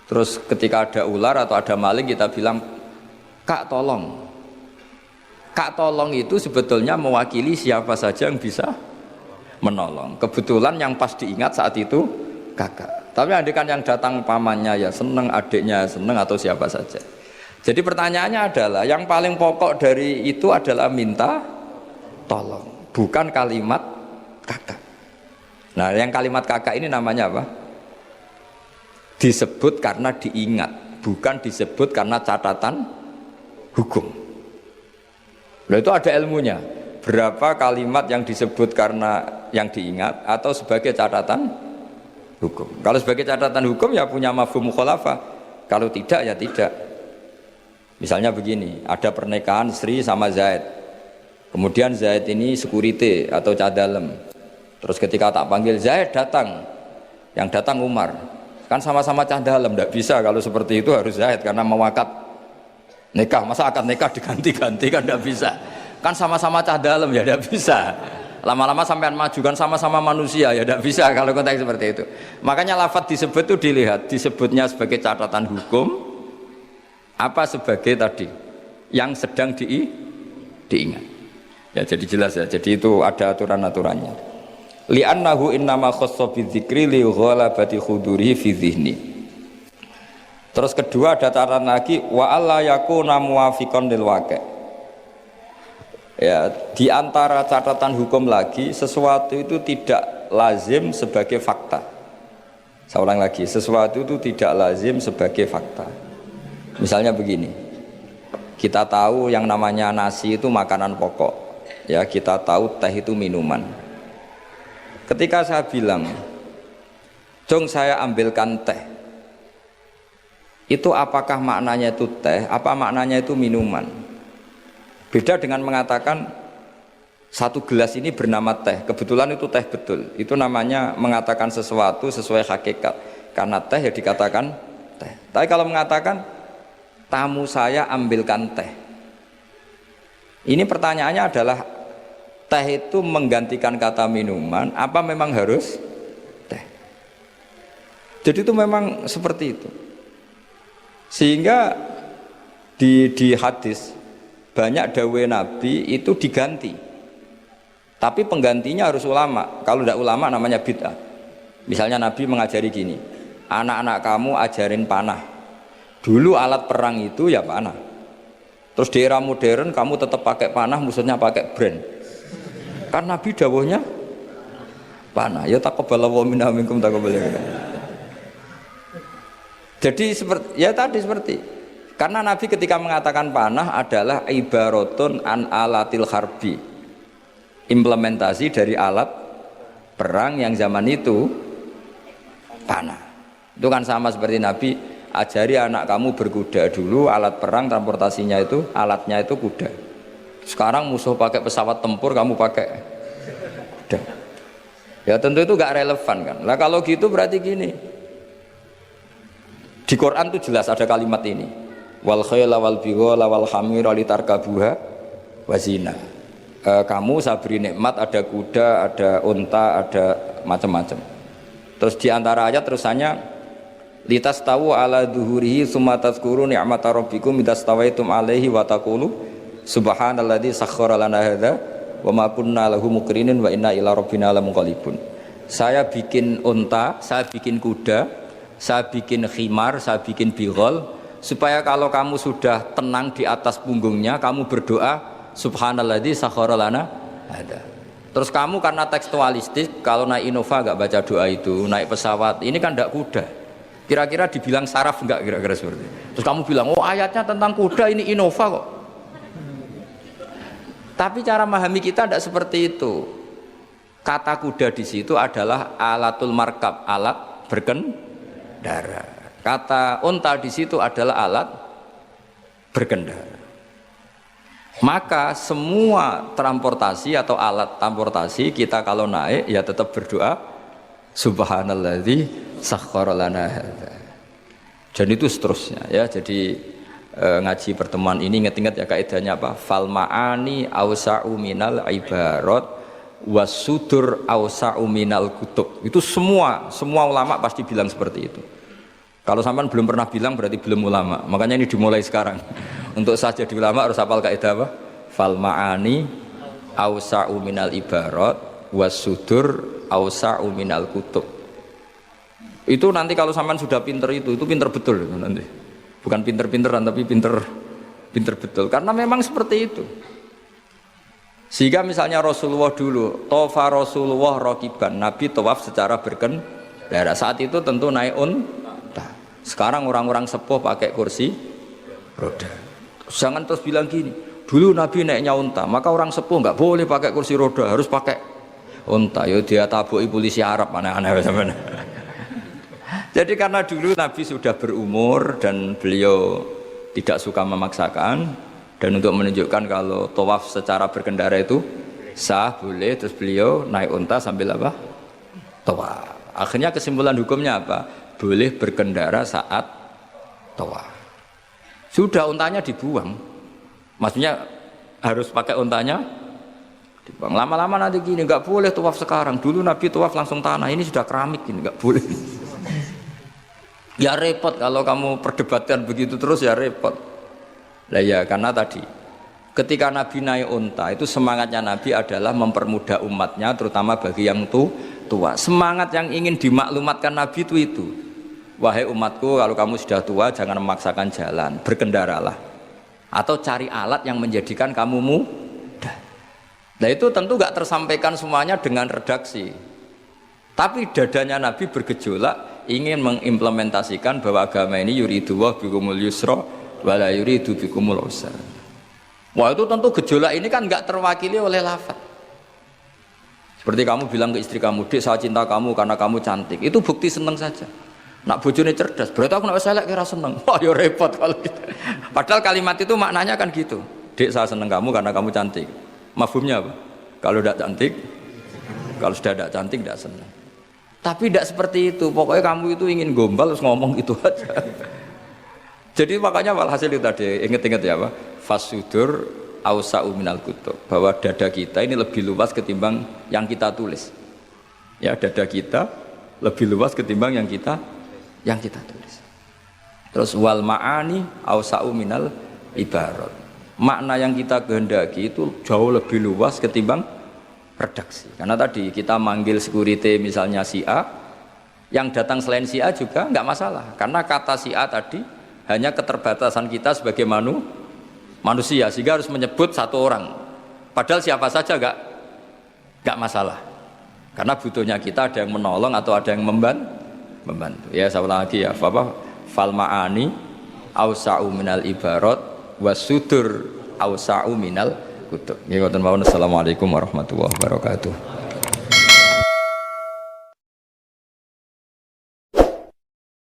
Terus ketika ada ular atau ada maling kita bilang, "Kak tolong." Kak tolong itu sebetulnya mewakili siapa saja yang bisa menolong. Kebetulan yang pas diingat saat itu kakak. Tapi andaikan yang datang pamannya ya seneng, adiknya seneng atau siapa saja. Jadi pertanyaannya adalah yang paling pokok dari itu adalah minta tolong, bukan kalimat kakak. Nah, yang kalimat kakak ini namanya apa? Disebut karena diingat, bukan disebut karena catatan hukum. Nah, itu ada ilmunya. Berapa kalimat yang disebut karena yang diingat atau sebagai catatan hukum. Kalau sebagai catatan hukum ya punya mafhum mukhalafah. Kalau tidak ya tidak. Misalnya begini, ada pernikahan Sri sama Zaid. Kemudian Zaid ini security atau cadalem. Terus ketika tak panggil Zaid datang. Yang datang Umar. Kan sama-sama cadalem, tidak bisa kalau seperti itu harus Zaid karena mewakad nikah. Masa akad nikah diganti-ganti kan tidak bisa. Kan sama-sama cadalem ya tidak bisa. Lama-lama sampean maju kan sama-sama manusia ya tidak bisa kalau konteks seperti itu. Makanya lafadz disebut itu dilihat, disebutnya sebagai catatan hukum apa sebagai tadi yang sedang diingat. Ya jadi jelas ya. Jadi itu ada aturan-aturannya. Li'annahu innama khassa bidzikri li ghalabati khudurihi fi dhihni. Terus kedua ada catatan lagi wa alla yakuna muwafiqan lil waqi'. Ya, di antara catatan hukum lagi sesuatu itu tidak lazim sebagai fakta. Saya ulang lagi, sesuatu itu tidak lazim sebagai fakta. Misalnya begini, kita tahu yang namanya nasi itu makanan pokok, ya kita tahu teh itu minuman. Ketika saya bilang, "Jong saya ambilkan teh," itu apakah maknanya itu teh? Apa maknanya itu minuman? Beda dengan mengatakan satu gelas ini bernama teh. Kebetulan itu teh betul. Itu namanya mengatakan sesuatu sesuai hakikat. Karena teh ya dikatakan teh. Tapi kalau mengatakan tamu saya ambilkan teh. Ini pertanyaannya adalah teh itu menggantikan kata minuman apa memang harus teh? Jadi itu memang seperti itu. Sehingga di hadis banyak dawuh Nabi itu diganti. Tapi penggantinya harus ulama. Kalau tidak ulama namanya bid'ah. Misalnya Nabi mengajari gini, "Anak-anak kamu ajarin panah." Dulu alat perang itu ya panah. Terus di era modern kamu tetap pakai panah, musuhnya pakai brand. Kan Nabi dawuhnya panah. Ya taqabbalallahu minna minkum taqabbal. Jadi seperti ya tadi seperti karena Nabi ketika mengatakan panah adalah ibaratun an alatil harbi. Implementasi dari alat perang yang zaman itu panah. Itu kan sama seperti Nabi ajari anak kamu berkuda. Dulu alat perang transportasinya itu alatnya itu kuda. Sekarang musuh pakai pesawat tempur, kamu pakai kuda. Ya tentu itu gak relevan kan. Lah kalau gitu berarti gini, di Quran tuh jelas ada kalimat ini, wal khayla wal bighala wal hamira litarkabuha wazina. Kamu saya beri nikmat, ada kuda, ada unta, ada macam-macam. Terus di antara ayat terusannya litas tahu ala duhurihi summa tazkuru ni'mata rabbikum idastawaitum alaihi wa taqulu subhanalladzi sakhkhara lana hadza wa ma kunna lahu muqrinin wa inna ila rabbina lamunqalibun. Saya bikin unta, saya bikin kuda, saya bikin khimar, saya bikin bighal supaya kalau kamu sudah tenang di atas punggungnya, kamu berdoa subhanalladzi sakhkhara lana hada. Terus kamu karena tekstualistik, kalau naik Innova nggak baca doa itu, naik pesawat ini kan tidak kuda. Kira-kira dibilang saraf nggak kira-kira seperti itu. Terus kamu bilang, oh ayatnya tentang kuda ini Innova kok. Tapi cara memahami kita tidak seperti itu. Kata kuda di situ adalah alatul markab, alat berkendara. Kata unta di situ adalah alat berkendara. Maka semua transportasi atau alat transportasi kita kalau naik ya tetap berdoa subhanalladzi sakhkhara lana hadza. Dan itu seterusnya ya. Jadi ngaji pertemuan ini ingat-ingat ya kaidahnya apa? Fal ma'ani awsa'u minal ibarat wasudur awsa'u minal kutub. Itu semua ulama pasti bilang seperti itu. Kalau sampean belum pernah bilang berarti belum ulama. Makanya ini dimulai sekarang. Untuk saja di ulama harus hafal kaidah apa? Fal ma'ani awsa'u minal ibarat wasudur awsa'u minal kutub. Itu nanti kalau sampean sudah pinter itu pinter betul itu nanti. Bukan pinter-pinteran tapi pinter betul. Karena memang seperti itu. Sehingga misalnya Rasulullah dulu, tofa Rasulullah rokiban, Nabi tawaf secara berkendara. Saat itu tentu naik unta. Sekarang orang-orang sepuh pakai kursi roda. Jangan terus bilang gini, dulu Nabi naiknya unta, maka orang sepuh nggak boleh pakai kursi roda, harus pakai unta. Yo dia tabuki polisi Arab aneh-aneh sampean. Jadi karena dulu Nabi sudah berumur dan beliau tidak suka memaksakan, dan untuk menunjukkan kalau tawaf secara berkendara itu sah, boleh, terus beliau naik unta sambil apa? Tawaf. Akhirnya kesimpulan hukumnya apa? Boleh berkendara saat tawaf. Sudah untanya dibuang. Maksudnya harus pakai untanya dibuang. Lama-lama nanti gini, nggak boleh tawaf sekarang. Dulu Nabi tawaf langsung tanah, ini sudah keramik ini, nggak boleh. Ya repot kalau kamu perdebatkan begitu terus, ya repot. Lah ya karena tadi ketika Nabi naik unta itu semangatnya Nabi adalah mempermudah umatnya, terutama bagi yang tua. Semangat yang ingin dimaklumatkan Nabi itu. Wahai umatku, kalau kamu sudah tua jangan memaksakan jalan, berkendaralah. Atau cari alat yang menjadikan kamu mudah. Nah itu tentu gak tersampaikan semuanya dengan redaksi. Tapi dadanya Nabi bergejolak ingin mengimplementasikan bahwa agama ini yuridu wa bikumul yusra wala yuridu bikumul usra. Wah itu tentu gejolak ini kan gak terwakili oleh lafaz. Seperti kamu bilang ke istri kamu, "Dek, saya cinta kamu karena kamu cantik." Itu bukti seneng saja. Nak bojone cerdas, berarti aku nak selek kira seneng. Wah, ya repot kalau gitu. Padahal kalimat itu maknanya kan gitu. "Dek, saya seneng kamu karena kamu cantik." Mafhumnya apa? Kalau tidak cantik, kalau sudah tidak cantik tidak senang. Tapi tidak seperti itu. Pokoknya kamu itu ingin gombal terus ngomong itu aja. Jadi makanya walhasil itu tadi ingat-ingat ya apa? Fasudur ausa'u minal kutub, bahwa dada kita ini lebih luas ketimbang yang kita tulis. Ya, dada kita lebih luas ketimbang yang kita tulis. Terus wal ma'ani ausa'u minal ibarat. Makna yang kita kehendaki itu jauh lebih luas ketimbang redaksi. Karena tadi kita manggil security misalnya si A, yang datang selain si A juga nggak masalah. Karena kata si A tadi hanya keterbatasan kita sebagai manusia, sehingga harus menyebut satu orang. Padahal siapa saja nggak masalah. Karena butuhnya kita ada yang menolong atau ada yang membantu. Ya saya ulang lagi ya, fal ma'ani ausa'u minal ibarat wasudur ausa'u minal kutub. Assalamualaikum warahmatullahi wabarakatuh.